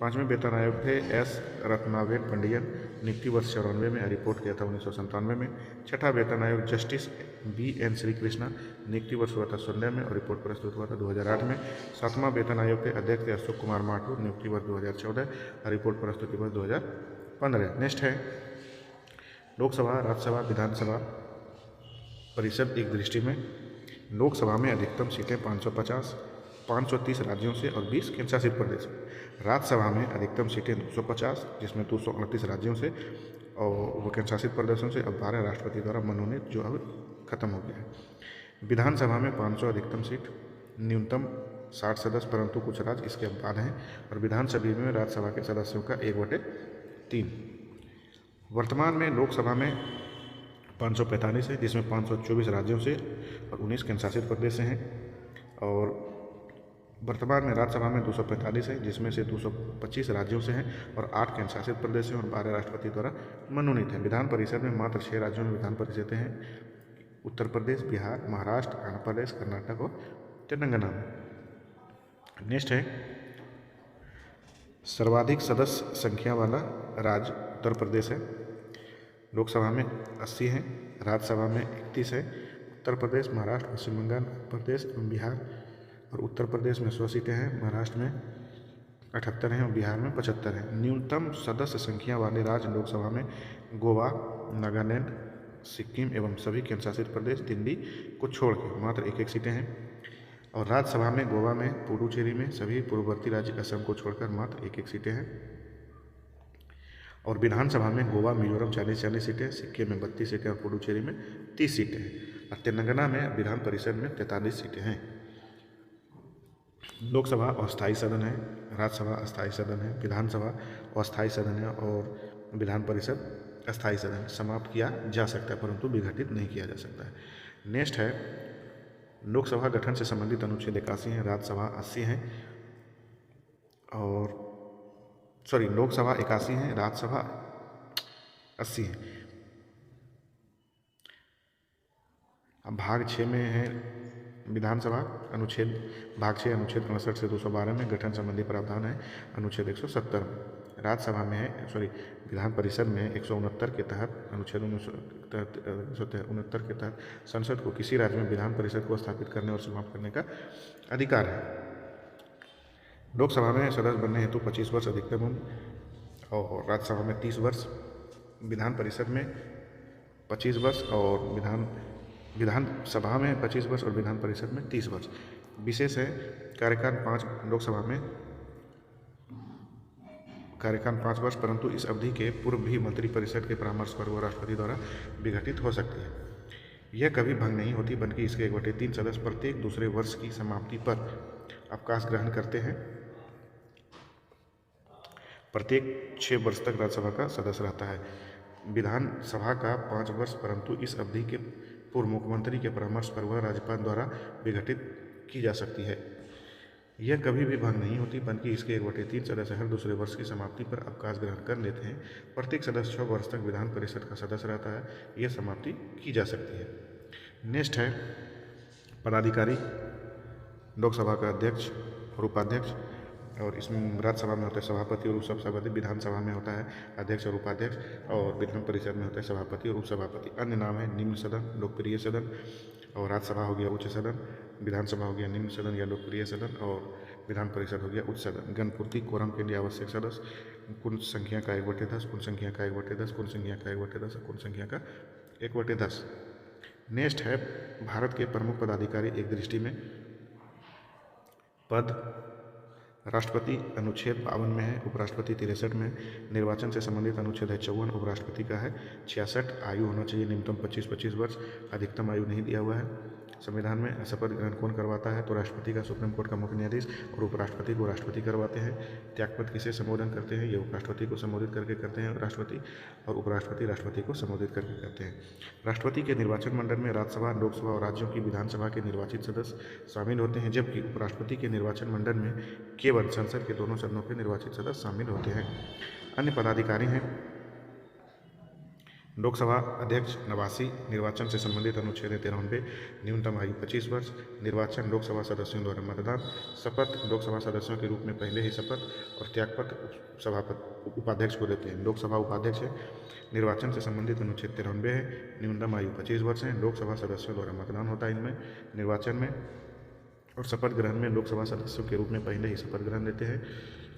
5वें वेतन आयोग थे एस रत्नावेन पंडियन, नियुक्ति वर्ष 94 में, रिपोर्ट किया था 1997 में। 6ठा वेतन आयोग जस्टिस BN श्री कृष्णा, नियुक्ति वर्ष हुआ था 16 में और रिपोर्ट प्रस्तुत हुआ था 2008 में। 7वां वेतन आयोग थे अध्यक्ष थे अशोक कुमार माथुर, नियुक्ति वर्ष 2014 और रिपोर्ट प्रस्तुति वर्ष 2015। नेक्स्ट है लोकसभा, राज्यसभा, विधानसभा परिषद एक दृष्टि में। लोकसभा में अधिकतम सीटें 550, 530 राज्यों से और 20 केंद्र शासित प्रदेश से। राज्यसभा में अधिकतम सीटें 250, जिसमें 238 राज्यों से और वो केंद्र शासित प्रदेशों से, अब 12 राष्ट्रपति द्वारा मनोनीत, जो अब खत्म हो गया है। विधानसभा में 500 अधिकतम सीट, न्यूनतम 60 सदस्य, परंतु कुछ राज्य इसके बाद हैं। और विधानसभा में राज्यसभा के सदस्यों का 1/3। वर्तमान में लोकसभा में 545 है, जिसमें 524 राज्यों से और 19 केंद्र शासित प्रदेश से हैं। और वर्तमान में राज्यसभा में 245 है, जिसमें से 225 राज्यों से हैं और 8 केंद्र शासित प्रदेश हैं और 12 राष्ट्रपति द्वारा मनोनीत हैं। विधान परिषद में मात्र 6 राज्यों में विधान परिषदें हैं, उत्तर प्रदेश, बिहार, महाराष्ट्र, आंध्र प्रदेश, कर्नाटक और तेलंगाना में। नेक्स्ट है सर्वाधिक सदस्य संख्या वाला राज्य उत्तर प्रदेश है। लोकसभा में 80 है, राज्यसभा में 31 है। उत्तर प्रदेश, महाराष्ट्र, पश्चिम बंगाल, मध्य प्रदेश एवं बिहार और उत्तर प्रदेश में 100 सीटें हैं, महाराष्ट्र में 78 हैं और बिहार में 75 हैं। न्यूनतम सदस्य संख्या वाले राज्य लोकसभा में गोवा, नागालैंड, सिक्किम एवं सभी केंद्र शासित प्रदेश, दिल्ली को छोड़ के मात्र 1-1 सीटें हैं। और राज्यसभा में गोवा में, पुडुचेरी में, सभी पूर्ववर्ती राज्य असम को छोड़कर मात्र 1-1 सीटें हैं। और विधानसभा में गोवा, मिजोरम 40-40 सीटें, सिक्किम में 32 सीटें और पुडुचेरी में 30 सीटें हैं। और तेलंगाना में विधान परिषद में 43 सीटें हैं। लोकसभा अस्थायी सदन है, राज्यसभा अस्थायी सदन है, विधानसभा अस्थायी सदन है और विधान परिषद अस्थायी सदन। समाप्त किया जा सकता है परंतु विघटित नहीं किया जा सकता है। नेक्स्ट है लोकसभा गठन से संबंधित अनुच्छेद 81 है, राज्यसभा 80 है और लोकसभा 81 है, राज्यसभा 80 है। अब भाग 6 में है विधानसभा अनुच्छेद, भाग 6 अनुच्छेद 65 से 212 में गठन संबंधी प्रावधान है, अनुच्छेद 170 में। राज्यसभा में है विधान परिषद में 169 के तहत, अनुच्छेद 169 के तहत संसद को किसी राज्य में विधान परिषद को स्थापित करने और समाप्त करने का अधिकार है। लोकसभा में सदस्य बनने हेतु 25 वर्ष अधिकतम उम्र और राज्यसभा में 30 वर्ष, विधान परिषद में 25 वर्ष और विधानसभा में 25 वर्ष और विधान परिषद में 30 वर्ष। विशेष है कार्यकाल 5, लोकसभा में कार्यकाल 5 वर्ष, परंतु इस अवधि के पूर्व भी मंत्रिपरिषद के परामर्श पर वो राष्ट्रपति द्वारा विघटित हो सकती है। यह कभी भंग नहीं होती, बल्कि इसके 1/3 सदस्य प्रत्येक दूसरे वर्ष की समाप्ति पर अवकाश ग्रहण करते हैं। प्रत्येक 6 वर्ष तक राज्यसभा का सदस्य रहता है। विधानसभा का 5 वर्ष, परंतु इस अवधि के पूर्व मुख्यमंत्री के परामर्श पर वह राज्यपाल द्वारा विघटित की जा सकती है। यह कभी भी भंग नहीं होती, बल्कि इसके 1/3 सदस्य हर दूसरे वर्ष की समाप्ति पर अवकाश ग्रहण कर लेते हैं। प्रत्येक सदस्य 6 वर्ष तक विधान परिषद का सदस्य रहता है। यह समाप्ति की जा सकती है। नेक्स्ट है पदाधिकारी, लोकसभा का अध्यक्ष और उपाध्यक्ष, और इसमें राज्यसभा में होता है सभापति और उपसभापति, विधानसभा में होता है अध्यक्ष और उपाध्यक्ष और विधान परिषद में होता है सभापति और उपसभापति। अन्य नाम है निम्न सदन, लोकप्रिय सदन, और राज्यसभा हो गया उच्च सदन, विधानसभा हो गया निम्न सदन या लोकप्रिय सदन और विधान परिषद हो गया उच्च सदन। गणपूर्ति कोरम के लिए आवश्यक सदस्य कुल संख्या का 1/10, कुल संख्या का 1/10, कुल संख्या का 1/10 और कुल संख्या का 1/10। नेक्स्ट है भारत के प्रमुख पदाधिकारी एक दृष्टि में। पद राष्ट्रपति अनुच्छेद 52 में है, उपराष्ट्रपति 63 में है। निर्वाचन से संबंधित अनुच्छेद है 54, उपराष्ट्रपति का है 66। आयु होना चाहिए न्यूनतम 25 वर्ष, अधिकतम आयु नहीं दिया हुआ है। संविधान में शपथ ग्रहण कौन करवाता है, तो राष्ट्रपति का सुप्रीम कोर्ट का मुख्य न्यायाधीश, और उपराष्ट्रपति को राष्ट्रपति करवाते हैं। त्यागपत्र किसे संबोधन करते हैं, ये उपराष्ट्रपति को संबोधित करके करते हैं राष्ट्रपति, और उपराष्ट्रपति राष्ट्रपति को संबोधित करके करते हैं। राष्ट्रपति के निर्वाचन मंडल में राज्यसभा, लोकसभा और राज्यों की विधानसभा के निर्वाचित सदस्य शामिल होते हैं, जबकि उपराष्ट्रपति के निर्वाचन मंडल में केवल संसद के दोनों सदनों के निर्वाचित सदस्य शामिल होते हैं। अन्य पदाधिकारी हैं लोकसभा अध्यक्ष नवासी। निर्वाचन से संबंधित अनुच्छेद 93, न्यूनतम आयु 25 वर्ष। निर्वाचन लोकसभा सदस्यों द्वारा मतदान। शपथ लोकसभा सदस्यों के रूप में पहले ही शपथ और त्यागपत्र सभापति उपाध्यक्ष को देते हैं। लोकसभा उपाध्यक्ष है। निर्वाचन से संबंधित अनुच्छेद 93 है, न्यूनतम आयु 25 वर्ष है। लोकसभा सदस्यों द्वारा मतदान होता है इनमें निर्वाचन में। और शपथ ग्रहण में लोकसभा सदस्यों के रूप में पहले ही शपथ ग्रहण देते हैं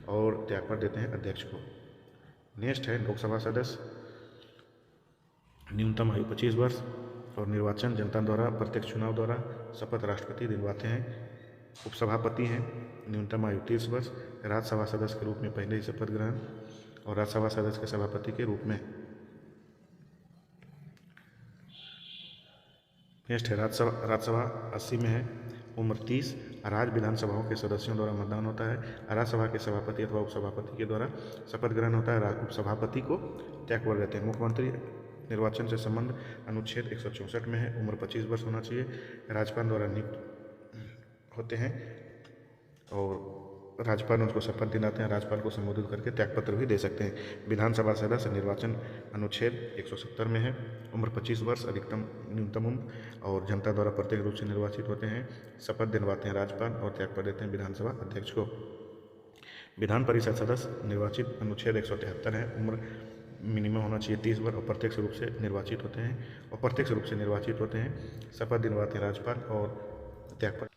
और त्यागपत्र देते हैं अध्यक्ष को। नेक्स्ट है लोकसभा सदस्य, न्यूनतम आयु 25 वर्ष और निर्वाचन जनता द्वारा प्रत्यक्ष चुनाव द्वारा। शपथ राष्ट्रपति दिलवाते हैं। उपसभापति हैं, न्यूनतम आयु 30 वर्ष। राज्यसभा सदस्य के रूप में पहले ही शपथ ग्रहण और राज्यसभा सदस्य के सभापति के रूप में। नेक्स्ट है राज्यसभा 80 में है, उम्र 30। राज्य विधानसभाओं के सदस्यों द्वारा मतदान होता है। राज्यसभा के सभापति अथवा उपसभापति के द्वारा शपथ ग्रहण होता है। उपसभापति को त्यागपत्र देते हैं। मुख्यमंत्री निर्वाचन से संबंध अनुच्छेद 164 में है, उम्र 25 वर्ष होना चाहिए। राज्यपाल द्वारा नियुक्त होते हैं और राज्यपाल उनको शपथ दिलाते हैं। राज्यपाल को संबोधित करके त्यागपत्र भी दे सकते हैं। विधानसभा सदस्य निर्वाचन अनुच्छेद 170 में है, उम्र 25 वर्ष अधिकतम न्यूनतम उम्र और जनता द्वारा प्रत्येक रूप से निर्वाचित होते हैं। शपथ दिलवाते हैं राज्यपाल और त्यागपत्र देते हैं विधानसभा अध्यक्ष को। विधान परिषद सदस्य निर्वाचित अनुच्छेद 173 है, उम्र मिनिमम होना चाहिए 30 वर्ष और प्रत्यक्ष रूप से निर्वाचित होते हैं। शपथ दिलवाते हैं राज्यपाल और त्यागपत्र।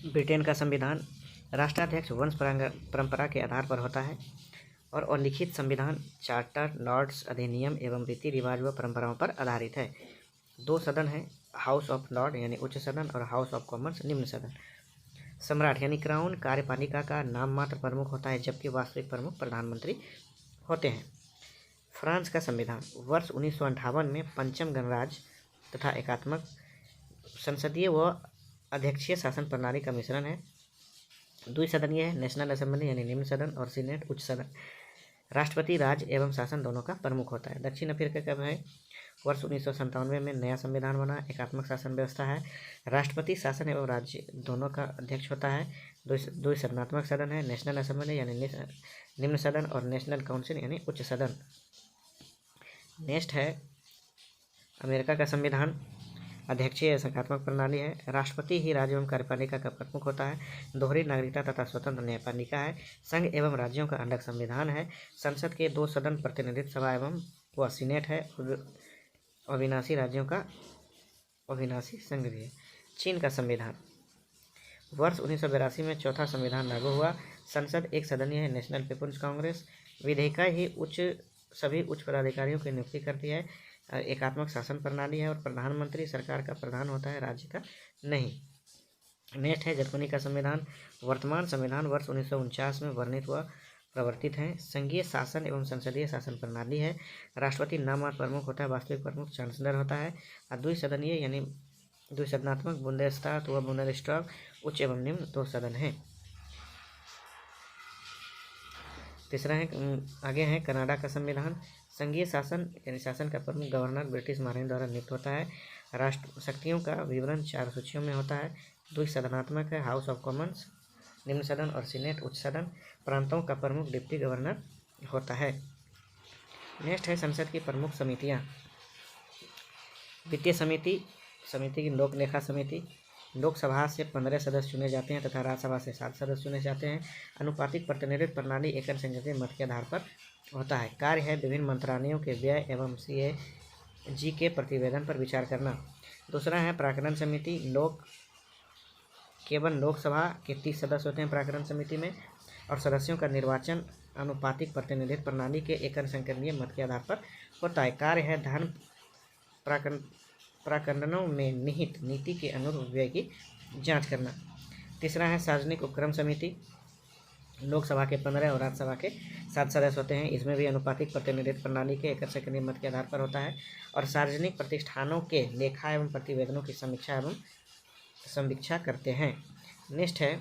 ब्रिटेन का संविधान राष्ट्राध्यक्ष वंश परंपरा के आधार पर होता है और अलिखित संविधान चार्टर, लॉर्ड्स, अधिनियम एवं रीति रिवाज व परंपराओं पर आधारित है। 2 सदन है, हाउस ऑफ लॉर्ड यानी उच्च सदन और हाउस ऑफ कॉमन्स निम्न सदन। सम्राट यानी क्राउन कार्यपालिका का नाम मात्र प्रमुख होता है, जबकि वास्तविक प्रमुख प्रधानमंत्री होते हैं। फ्रांस का संविधान वर्ष 1958 में पंचम गणराज्य तथा एकात्मक संसदीय व अध्यक्षीय शासन प्रणाली का मिश्रण है। 2 सदनीय है, नेशनल असेंबली यानी निम्न सदन और सीनेट उच्च सदन। राष्ट्रपति राज्य एवं शासन दोनों का प्रमुख होता है। दक्षिण अफ्रीका कब है? वर्ष 1997 में नया संविधान बना, एकात्मक शासन व्यवस्था है। राष्ट्रपति शासन एवं राज्य दोनों का अध्यक्ष होता है। 2 सदनात्मक सदन है, नेशनल असेंबली यानी निम्न सदन और नेशनल काउंसिल यानी उच्च सदन। नेक्स्ट है अमेरिका का संविधान अध्यक्षीय एकात्मक प्रणाली है। राष्ट्रपति ही राज्य एवं कार्यपालिका का प्रमुख होता है। दोहरी नागरिकता तथा स्वतंत्र न्यायपालिका है। संघ एवं राज्यों का अलग संविधान है। संसद के 2 सदन प्रतिनिधित्व सभा एवं व सीनेट है। अविनाशी राज्यों का अविनाशी संघ भी है। चीन का संविधान वर्ष 1982 में चौथा संविधान लागू हुआ। संसद 1 सदनीय है, नेशनल पीपुल्स कांग्रेस। विधेयिका ही सभी उच्च पदाधिकारियों की नियुक्ति करती है। एकात्मक शासन प्रणाली है और प्रधानमंत्री सरकार का प्रधान होता है, राज्य का नहीं। नेक्स्ट है जर्मनी का संविधान। वर्तमान संविधान वर्ष 1949 में वर्णित व प्रवर्तित है। संघीय शासन एवं संसदीय शासन प्रणाली है। राष्ट्रपति नाममात्र प्रमुख होता है, वास्तविक प्रमुख चांसलर होता है। द्विसदनीय यानी 2 सदनात्मक बुंदेस्ताग व बुंदेलस्टाग उच्च एवं निम्न 2 सदन हैं। तीसरा है आगे है कनाडा का संविधान। संघीय शासन यानी शासन का प्रमुख गवर्नर ब्रिटिश महारानी द्वारा नियुक्त होता है। राष्ट्र शक्तियों का विवरण 4 सूचियों में होता है। 2 सदनात्मक है, हाउस ऑफ कॉमन्स निम्न सदन और सीनेट उच्च सदन। प्रांतों का प्रमुख डिप्टी गवर्नर होता है। नेक्स्ट है संसद की प्रमुख समितियां। वित्तीय समिति की लोक लेखा समिति। लोकसभा से 15 सदस्य चुने जाते हैं तथा राज्यसभा से 7 सदस्य चुने जाते हैं। अनुपातिक प्रतिनिधित्व प्रणाली एकल संसदीय मत के आधार पर होता है। कार्य है विभिन्न मंत्रालयों के व्यय एवं CAG के प्रतिवेदन पर विचार करना। दूसरा है प्राकलन समिति। केवल लोकसभा के 30 सदस्य होते हैं प्राकलन समिति में और सदस्यों का निर्वाचन अनुपातिक प्रतिनिधित्व प्रणाली के एकल संसदीय मत के आधार पर होता है। कार्य है धन प्राकलनों में निहित नीति के अनुरूप व्यय की जांच करना। तीसरा है सार्वजनिक उपक्रम समिति। लोकसभा के 15 और राज्यसभा के 7 सदस्य होते हैं। इसमें भी अनुपातिक प्रतिनिधित्व प्रणाली के एकल संसदीय मत के आधार पर होता है और सार्वजनिक प्रतिष्ठानों के लेखा एवं प्रतिवेदनों की समीक्षा एवं संवीक्षा करते हैं। नेक्स्ट है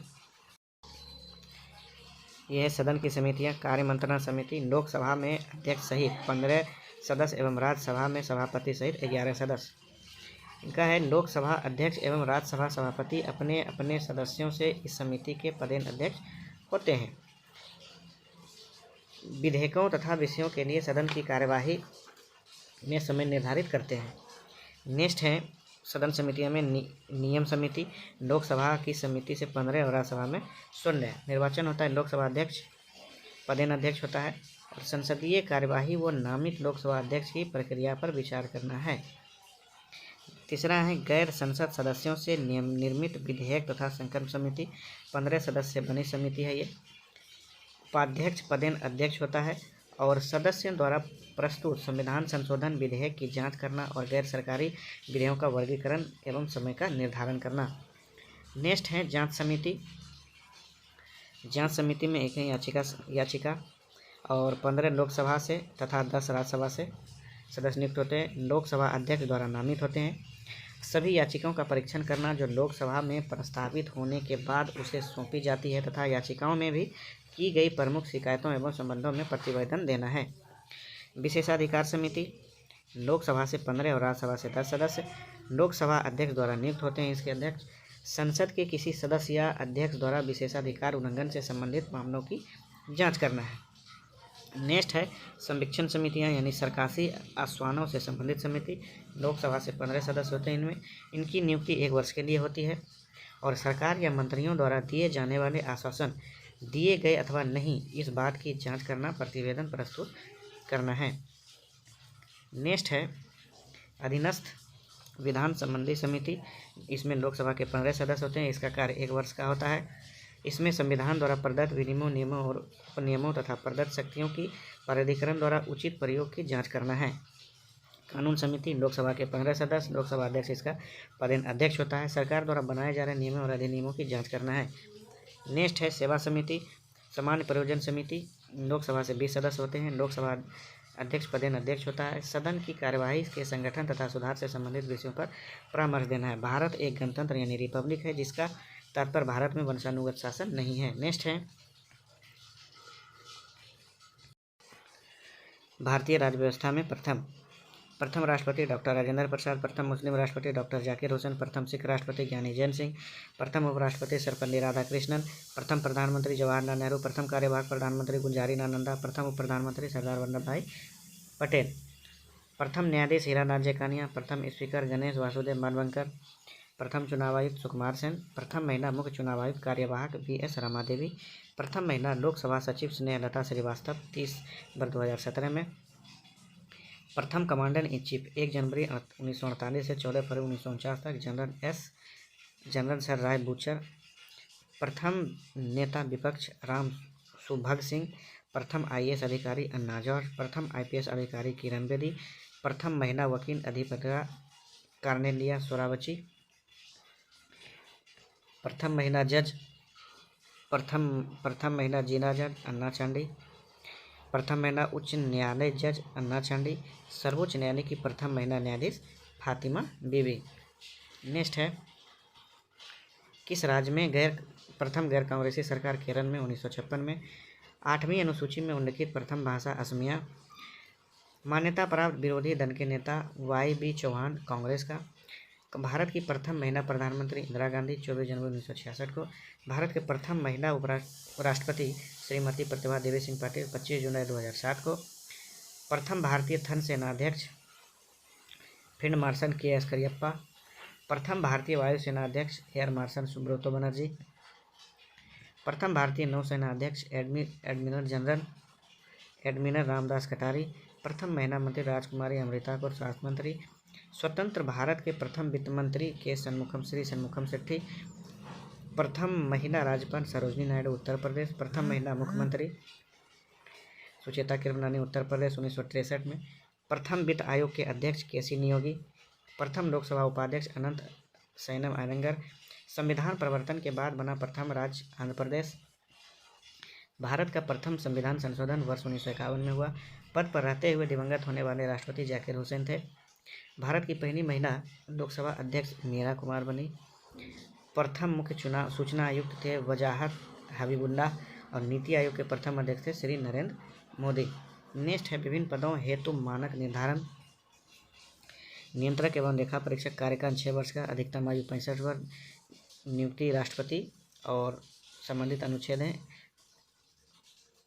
यह है सदन की समितियां। कार्य मंत्रणा समिति। लोकसभा में अध्यक्ष सहित 15 सदस्य एवं राज्यसभा में सभापति सहित 11 सदस्य। इनका है लोकसभा अध्यक्ष एवं राज्यसभा सभापति अपने अपने सदस्यों से इस समिति के पदेन अध्यक्ष होते हैं। विधेयकों तथा विषयों के लिए सदन की कार्यवाही में समय निर्धारित करते हैं। नेक्स्ट है सदन समितियों में नियम समिति। लोकसभा की समिति से 15 और राज्यसभा में 0 निर्वाचन होता है। लोकसभा अध्यक्ष पदेन अध्यक्ष होता है और संसदीय कार्यवाही व नामित लोकसभा अध्यक्ष की प्रक्रिया पर विचार करना है। तीसरा है गैर संसद सदस्यों से निर्मित विधेयक तथा संकल्प समिति। 15 सदस्य बनी समिति है ये। उपाध्यक्ष पदेन अध्यक्ष होता है और सदस्यों द्वारा प्रस्तुत संविधान संशोधन विधेयक की जांच करना और गैर सरकारी विधेयकों का वर्गीकरण एवं समय का निर्धारण करना। नेक्स्ट है जांच समिति। जांच समिति में एक याचिका और 15 लोकसभा से तथा 10 राज्यसभा से सदस्य नियुक्त होते हैं। लोकसभा अध्यक्ष द्वारा नामित होते हैं। सभी याचिकाओं का परीक्षण करना जो लोकसभा में प्रस्तावित होने के बाद उसे सौंपी जाती है तथा याचिकाओं में भी की गई प्रमुख शिकायतों एवं संबंधों में प्रतिवेदन देना है। विशेषाधिकार समिति। लोकसभा से 15 और राज्यसभा से 10 सदस्य लोकसभा अध्यक्ष द्वारा नियुक्त होते हैं। इसके अध्यक्ष संसद के किसी सदस्य या अध्यक्ष द्वारा विशेषाधिकार उल्लंघन से संबंधित मामलों की जांच करना है। नेक्स्ट है संरक्षण समितियां यानी सरकारी आश्वासनों से संबंधित समिति। लोकसभा से 15 सदस्य होते हैं। इनमें इनकी नियुक्ति 1 वर्ष के लिए होती है और सरकार या मंत्रियों द्वारा दिए जाने वाले आश्वासन दिए गए अथवा नहीं इस बात की जांच करना, प्रतिवेदन प्रस्तुत करना है। नेक्स्ट है अधीनस्थ विधान संबंधी समिति। इसमें लोकसभा के 15 सदस्य होते हैं। इसका कार्य 1 वर्ष का होता है। इसमें संविधान द्वारा प्रदत्त विनियमों, नियमों और उपनियमों तथा प्रदत्त शक्तियों की प्राधिकरण द्वारा उचित प्रयोग की जांच करना है। कानून समिति। लोकसभा के 15 सदस्य, लोकसभा अध्यक्ष इसका पदेन अध्यक्ष होता है। सरकार द्वारा बनाए जा रहे नियमों और अधिनियमों की जांच करना है। नेक्स्ट है सेवा समिति। सामान्य प्रयोजन समिति। लोकसभा से 20 सदस्य होते हैं। लोकसभा अध्यक्ष पदेन अध्यक्ष होता है। सदन की कार्यवाही के संगठन तथा सुधार से संबंधित विषयों पर परामर्श देना है। भारत एक गणतंत्र यानी रिपब्लिक है जिसका तात्पर्य भारत में वंशानुगत शासन नहीं है। नेक्स्ट है भारतीय राज्य व्यवस्था में प्रथम राष्ट्रपति डॉक्टर राजेंद्र प्रसाद, प्रथम मुस्लिम राष्ट्रपति डॉक्टर जाकिर हुसैन, प्रथम सिख राष्ट्रपति ज्ञानी जैन सिंह, प्रथम उपराष्ट्रपति सर्वपल्ली राधाकृष्णन, प्रथम प्रधानमंत्री जवाहरलाल नेहरू, प्रथम कार्यवाहक प्रधानमंत्री गुलजारी लाल नंदा, प्रथम उप प्रधानमंत्री सरदार वल्लभ भाई पटेल, प्रथम न्यायाधीश हीरालाल जेकानिया, प्रथम स्पीकर गणेश वासुदेव मालवंकर, प्रथम चुनाव आयुक्त सुकुमार सेन, प्रथम महिला मुख्य चुनाव आयुक्त कार्यवाहक BS रमा देवी, प्रथम महिला लोकसभा सचिव स्नेहलता श्रीवास्तव 30/2017 में, प्रथम कमांडर इन चीफ 1 जनवरी 1948 से 14 फरवरी 1949 तक जनरल सर राय बूचर, प्रथम नेता विपक्ष राम सुभग सिंह, प्रथम IAS अधिकारी अन्ना जॉर्ज, प्रथम IPS अधिकारी किरण बेदी, प्रथम महिला वकील अधिवक्ता कार्नेलिया सोरावची, प्रथम महिला जज प्रथम महिला जिला जज अन्ना चांडी, प्रथम महिला उच्च न्यायालय जज अन्ना चांडी, सर्वोच्च न्यायालय की प्रथम महिला न्यायाधीश फातिमा बीबी। नेक्स्ट है किस राज्य में प्रथम गैर कांग्रेसी सरकार? केरल में 1956 में। 8वीं अनुसूची में उल्लिखित प्रथम भाषा असमिया। मान्यता प्राप्त विरोधी दल के नेता YB चौहान कांग्रेस का। भारत की प्रथम महिला प्रधानमंत्री इंदिरा गांधी 24 जनवरी 1966 को। भारत के प्रथम महिला उपराष्ट्रपति श्रीमती प्रतिभा देवी सिंह पाटिल 25 जुलाई 2007 को। प्रथम भारतीय थल सेनाध्यक्ष फील्ड मार्शल KS करियप्पा। प्रथम भारतीय वायुसेना अध्यक्ष एयर मार्शल सुब्रतो बनर्जी। प्रथम भारतीय नौसेना अध्यक्ष एडमिरल रामदास कटारी। प्रथम महिला मंत्री राजकुमारी अमृता कौर स्वास्थ्य मंत्री। स्वतंत्र भारत के प्रथम वित्त मंत्री श्री षणमुखम शेट्टी। प्रथम महिला राज्यपाल सरोजनी नायडू उत्तर प्रदेश। प्रथम महिला मुख्यमंत्री सुचेता कृपलानी उत्तर प्रदेश 1963 में। प्रथम वित्त आयोग के अध्यक्ष KC नियोगी। प्रथम लोकसभा उपाध्यक्ष अनंत सैनम आयंगर। संविधान परिवर्तन के बाद बना प्रथम राज्य आंध्र प्रदेश। भारत का प्रथम संविधान संशोधन वर्ष 1951 में हुआ। पद पर रहते हुए दिवंगत होने वाले राष्ट्रपति जाकिर हुसैन थे। भारत की पहली महिला लोकसभा अध्यक्ष मीरा कुमार बनी। प्रथम मुख्य सूचना आयुक्त थे वजाहत हबीबुल्लाह और नीति आयोग के प्रथम अध्यक्ष थे श्री नरेंद्र मोदी। नेक्स्ट है विभिन्न पदों हेतु मानक निर्धारण। नियंत्रक एवं लेखा परीक्षक कार्यकाल 6 वर्ष का, अधिकतम आयु 65 वर्ष। नियुक्ति राष्ट्रपति और संबंधित अनुच्छेद हैं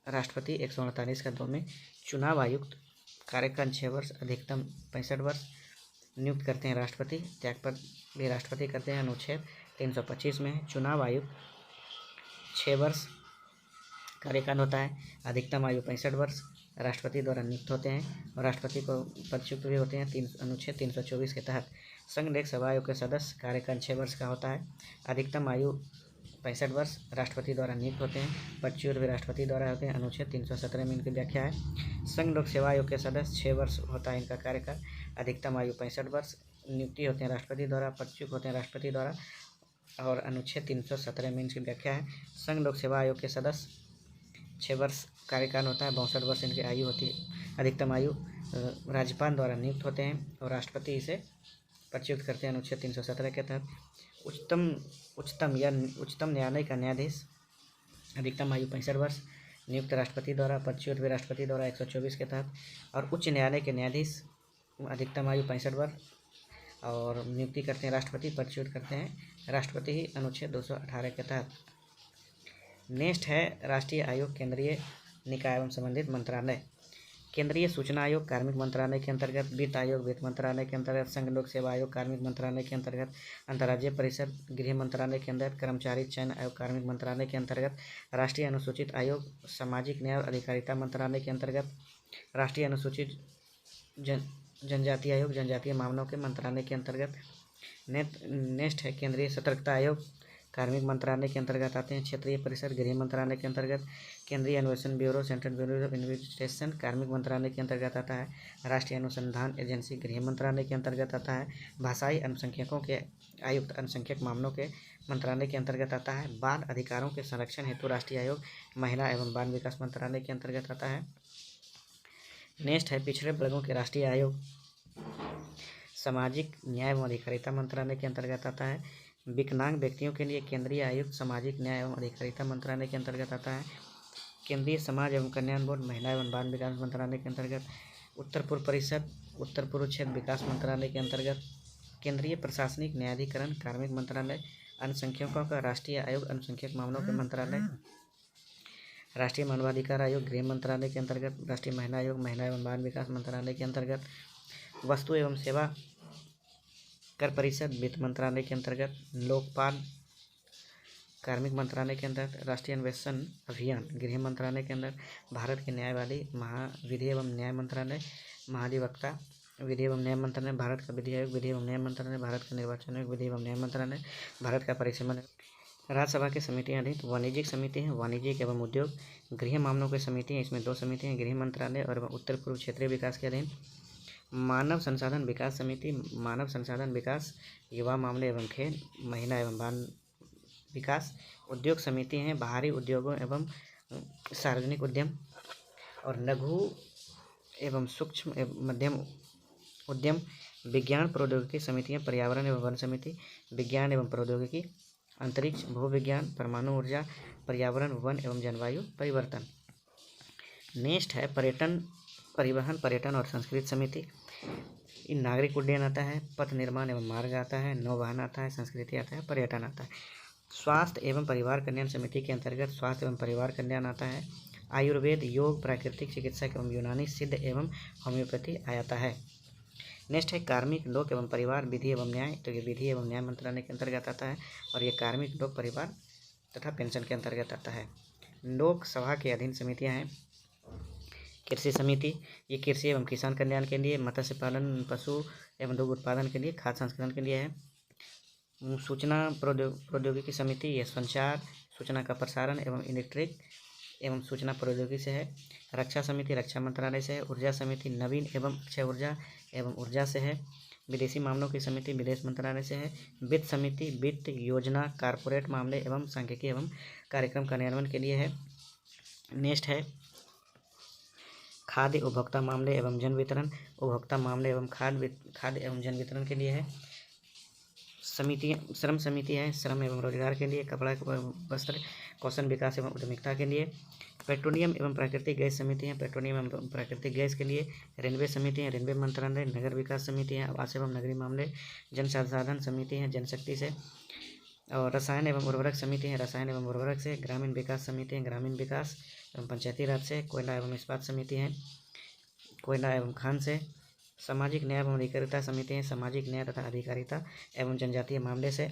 राष्ट्रपति 148 का 2 में। चुनाव आयुक्त कार्यकाल 6 वर्ष, अधिकतम 65 वर्ष। नियुक्त करते हैं राष्ट्रपति, त्याग पर भी राष्ट्रपति करते हैं, अनुच्छेद 325 में है। चुनाव आयु 6 वर्ष कार्यकाल होता है, अधिकतम आयु 65 वर्ष, राष्ट्रपति द्वारा नियुक्त होते हैं और राष्ट्रपति को पदच्युत भी होते हैं अनुच्छेद 324 के तहत। संघ लोक सेवा आयोग के सदस्य कार्यकाल 6 वर्ष का होता है, अधिकतम आयु 65 वर्ष, राष्ट्रपति द्वारा नियुक्त होते हैं, पदच्युत भी राष्ट्रपति द्वारा होते हैं, अनुच्छेद 317 में इनकी व्याख्या है। संघ लोक सेवा आयोग के सदस्य 6 वर्ष होता है इनका कार्यकाल, अधिकतम आयु 65 वर्ष, नियुक्ति होते हैं राष्ट्रपति द्वारा, पदच्युत होते हैं राष्ट्रपति द्वारा और अनुच्छेद 317 में इनकी व्याख्या है। संघ लोक सेवा आयोग के सदस्य 6 वर्ष कार्यकाल होता है, 62 वर्ष इनकी आयु होती है, अधिकतम आयु राज्यपाल द्वारा नियुक्त होते हैं और राष्ट्रपति इसे पदच्युत करते हैं अनुच्छेद 317 के तहत। उच्चतम न्यायालय का न्यायाधीश, अधिकतम आयु 65 वर्ष, नियुक्त राष्ट्रपति द्वारा, पदच्युत भी राष्ट्रपति द्वारा 124 के तहत। और उच्च न्यायालय के न्यायाधीश, अधिकतम आयु 65 वर्ष और नियुक्ति करते हैं राष्ट्रपति, पदच्युत करते हैं राष्ट्रपति ही अनुच्छेद 218 के तहत। नेक्स्ट है राष्ट्रीय आयोग, केंद्रीय निकाय एवं संबंधित मंत्रालय। केंद्रीय सूचना आयोग कार्मिक मंत्रालय के अंतर्गत, वित्त आयोग वित्त मंत्रालय के अंतर्गत, संघ लोक सेवा आयोग कार्मिक मंत्रालय के अंतर्गत, अंतर्राज्यीय परिषद गृह मंत्रालय के अंतर्गत, कर्मचारी चयन आयोग कार्मिक मंत्रालय के अंतर्गत, राष्ट्रीय अनुसूचित आयोग सामाजिक न्याय और अधिकारिता मंत्रालय के अंतर्गत, राष्ट्रीय अनुसूचित जनजाति आयोग जनजातीय मामलों के मंत्रालय के अंतर्गत। नेक्स्ट है केंद्रीय सतर्कता आयोग कार्मिक मंत्रालय के अंतर्गत आते हैं, क्षेत्रीय परिषद गृह मंत्रालय के अंतर्गत, केंद्रीय अन्वेषण bureau central bureau of investigation कार्मिक मंत्रालय के अंतर्गत आता है, राष्ट्रीय अनुसंधान एजेंसी गृह मंत्रालय के अंतर्गत आता है, भाषाई अल्पसंख्यकों के आयुक्त अल्पसंख्यक मामलों के मंत्रालय के अंतर्गत आता है, बाल अधिकारों के संरक्षण हेतु राष्ट्रीय आयोग महिला एवं बाल विकास मंत्रालय के अंतर्गत आता है। नेक्स्ट है पिछड़े वर्गों के राष्ट्रीय आयोग सामाजिक न्याय एवं अधिकारिता मंत्रालय के अंतर्गत आता है, विकलांग व्यक्तियों के लिए केंद्रीय आयुक्त सामाजिक न्याय एवं अधिकारिता मंत्रालय के अंतर्गत आता है, केंद्रीय समाज एवं कल्याण बोर्ड महिला एवं बाल विकास मंत्रालय के अंतर्गत, उत्तर पूर्व परिषद उत्तर पूर्व क्षेत्र विकास मंत्रालय के अंतर्गत, केंद्रीय प्रशासनिक न्यायाधिकरण कार्मिक मंत्रालय, अल्पसंख्यकों का राष्ट्रीय आयोग अल्पसंख्यक मामलों के मंत्रालय, राष्ट्रीय मानवाधिकार आयोग गृह मंत्रालय के अंतर्गत, राष्ट्रीय महिला आयोग महिला एवं बाल विकास मंत्रालय के अंतर्गत, वस्तु एवं सेवा कर परिषद वित्त मंत्रालय के अंतर्गत, लोकपाल कार्मिक मंत्रालय के अंतर्गत, राष्ट्रीय अन्वेषण अभियान गृह मंत्रालय के अंदर, भारत के न्यायवादी विधि एवं न्याय मंत्रालय, महाधिवक्ता विधि एवं न्याय मंत्रालय, भारत का विधि आयोग विधि एवं न्याय मंत्रालय, भारत का निर्वाचन आयोग विधि एवं न्याय मंत्रालय, भारत का परिसीमन। राज्यसभा की समितियां अधीन वाणिज्यिक समिति है, वाणिज्यिक एवं उद्योग, गृह मामलों की समिति है, इसमें 2 समिति हैं, गृह मंत्रालय और उत्तर पूर्व क्षेत्रीय विकास के अधीन। मानव संसाधन विकास समिति, मानव संसाधन विकास, युवा मामले एवं खेल, महिला एवं बाल विकास। उद्योग समिति हैं, बाहरी उद्योगों एवं सार्वजनिक उद्यम और लघु एवं सूक्ष्म एवं मध्यम उद्यम। विज्ञान प्रौद्योगिकी समितियां, पर्यावरण एवं वन समिति, विज्ञान एवं प्रौद्योगिकी, अंतरिक्ष, भूविज्ञान, परमाणु ऊर्जा, पर्यावरण, वन एवं जलवायु परिवर्तन। नेक्स्ट है पर्यटन, परिवहन, पर्यटन और संस्कृति समिति। नागरिक उड्डयन आता है, पथ निर्माण एवं मार्ग आता है, नौवहन आता है, संस्कृति आता है, पर्यटन आता है। स्वास्थ्य एवं परिवार कल्याण समिति के अंतर्गत स्वास्थ्य एवं परिवार कल्याण आता है, आयुर्वेद, योग, प्राकृतिक चिकित्सा एवं यूनानी, सिद्ध एवं होम्योपैथी आता है। नेक्स्ट है कार्मिक, लोक एवं परिवार विधि एवं न्याय, तो ये विधि एवं न्याय मंत्रालय के अंतर्गत आता है और ये कार्मिक, लोक, परिवार तथा पेंशन के अंतर्गत आता है। लोकसभा के अधीन समितियां हैं, कृषि समिति, ये कृषि एवं किसान कल्याण के लिए, मत्स्य पालन, पशु एवं दुग्ध उत्पादन के लिए, खाद्य संस्करण के लिए है। सूचना प्रौद्योगिकी समिति, ये संचार, सूचना का प्रसारण एवं इलेक्ट्रिक एवं सूचना प्रौद्योगिकी से है। रक्षा समिति रक्षा मंत्रालय से है। ऊर्जा समिति नवीन एवं अक्षय ऊर्जा एवं ऊर्जा से है। विदेशी मामलों की समिति विदेश मंत्रालय से है। वित्त समिति वित्त, योजना, कारपोरेट मामले एवं सांख्यिकी एवं कार्यक्रम कार्यान्वयन के लिए है। नेक्स्ट है खाद्य, उपभोक्ता मामले एवं जन वितरण, उपभोक्ता मामले एवं खाद्य एवं जन वितरण के लिए है। समिति श्रम समिति है, श्रम एवं रोजगार के लिए, कपड़ा, वस्त्र, कौशल विकास एवं उद्यमिता के लिए। पेट्रोलियम एवं प्राकृतिक गैस समिति है, पेट्रोलियम एवं प्राकृतिक गैस के लिए। रेलवे समिति है, रेलवे मंत्रालय। नगर विकास समिति है, आवास एवं नगरीय मामले। जन संसाधन समिति है, जनशक्ति से। और रसायन एवं उर्वरक समिति है, रसायन एवं उर्वरक से। ग्रामीण विकास समिति है, ग्रामीण विकास एवं पंचायती राज से। कोयला एवं इस्पात समिति है, कोयला एवं खान से। सामाजिक न्याय एवं अधिकारिता समिति है सामाजिक न्याय तथा अधिकारिता एवं जनजातीय मामले से।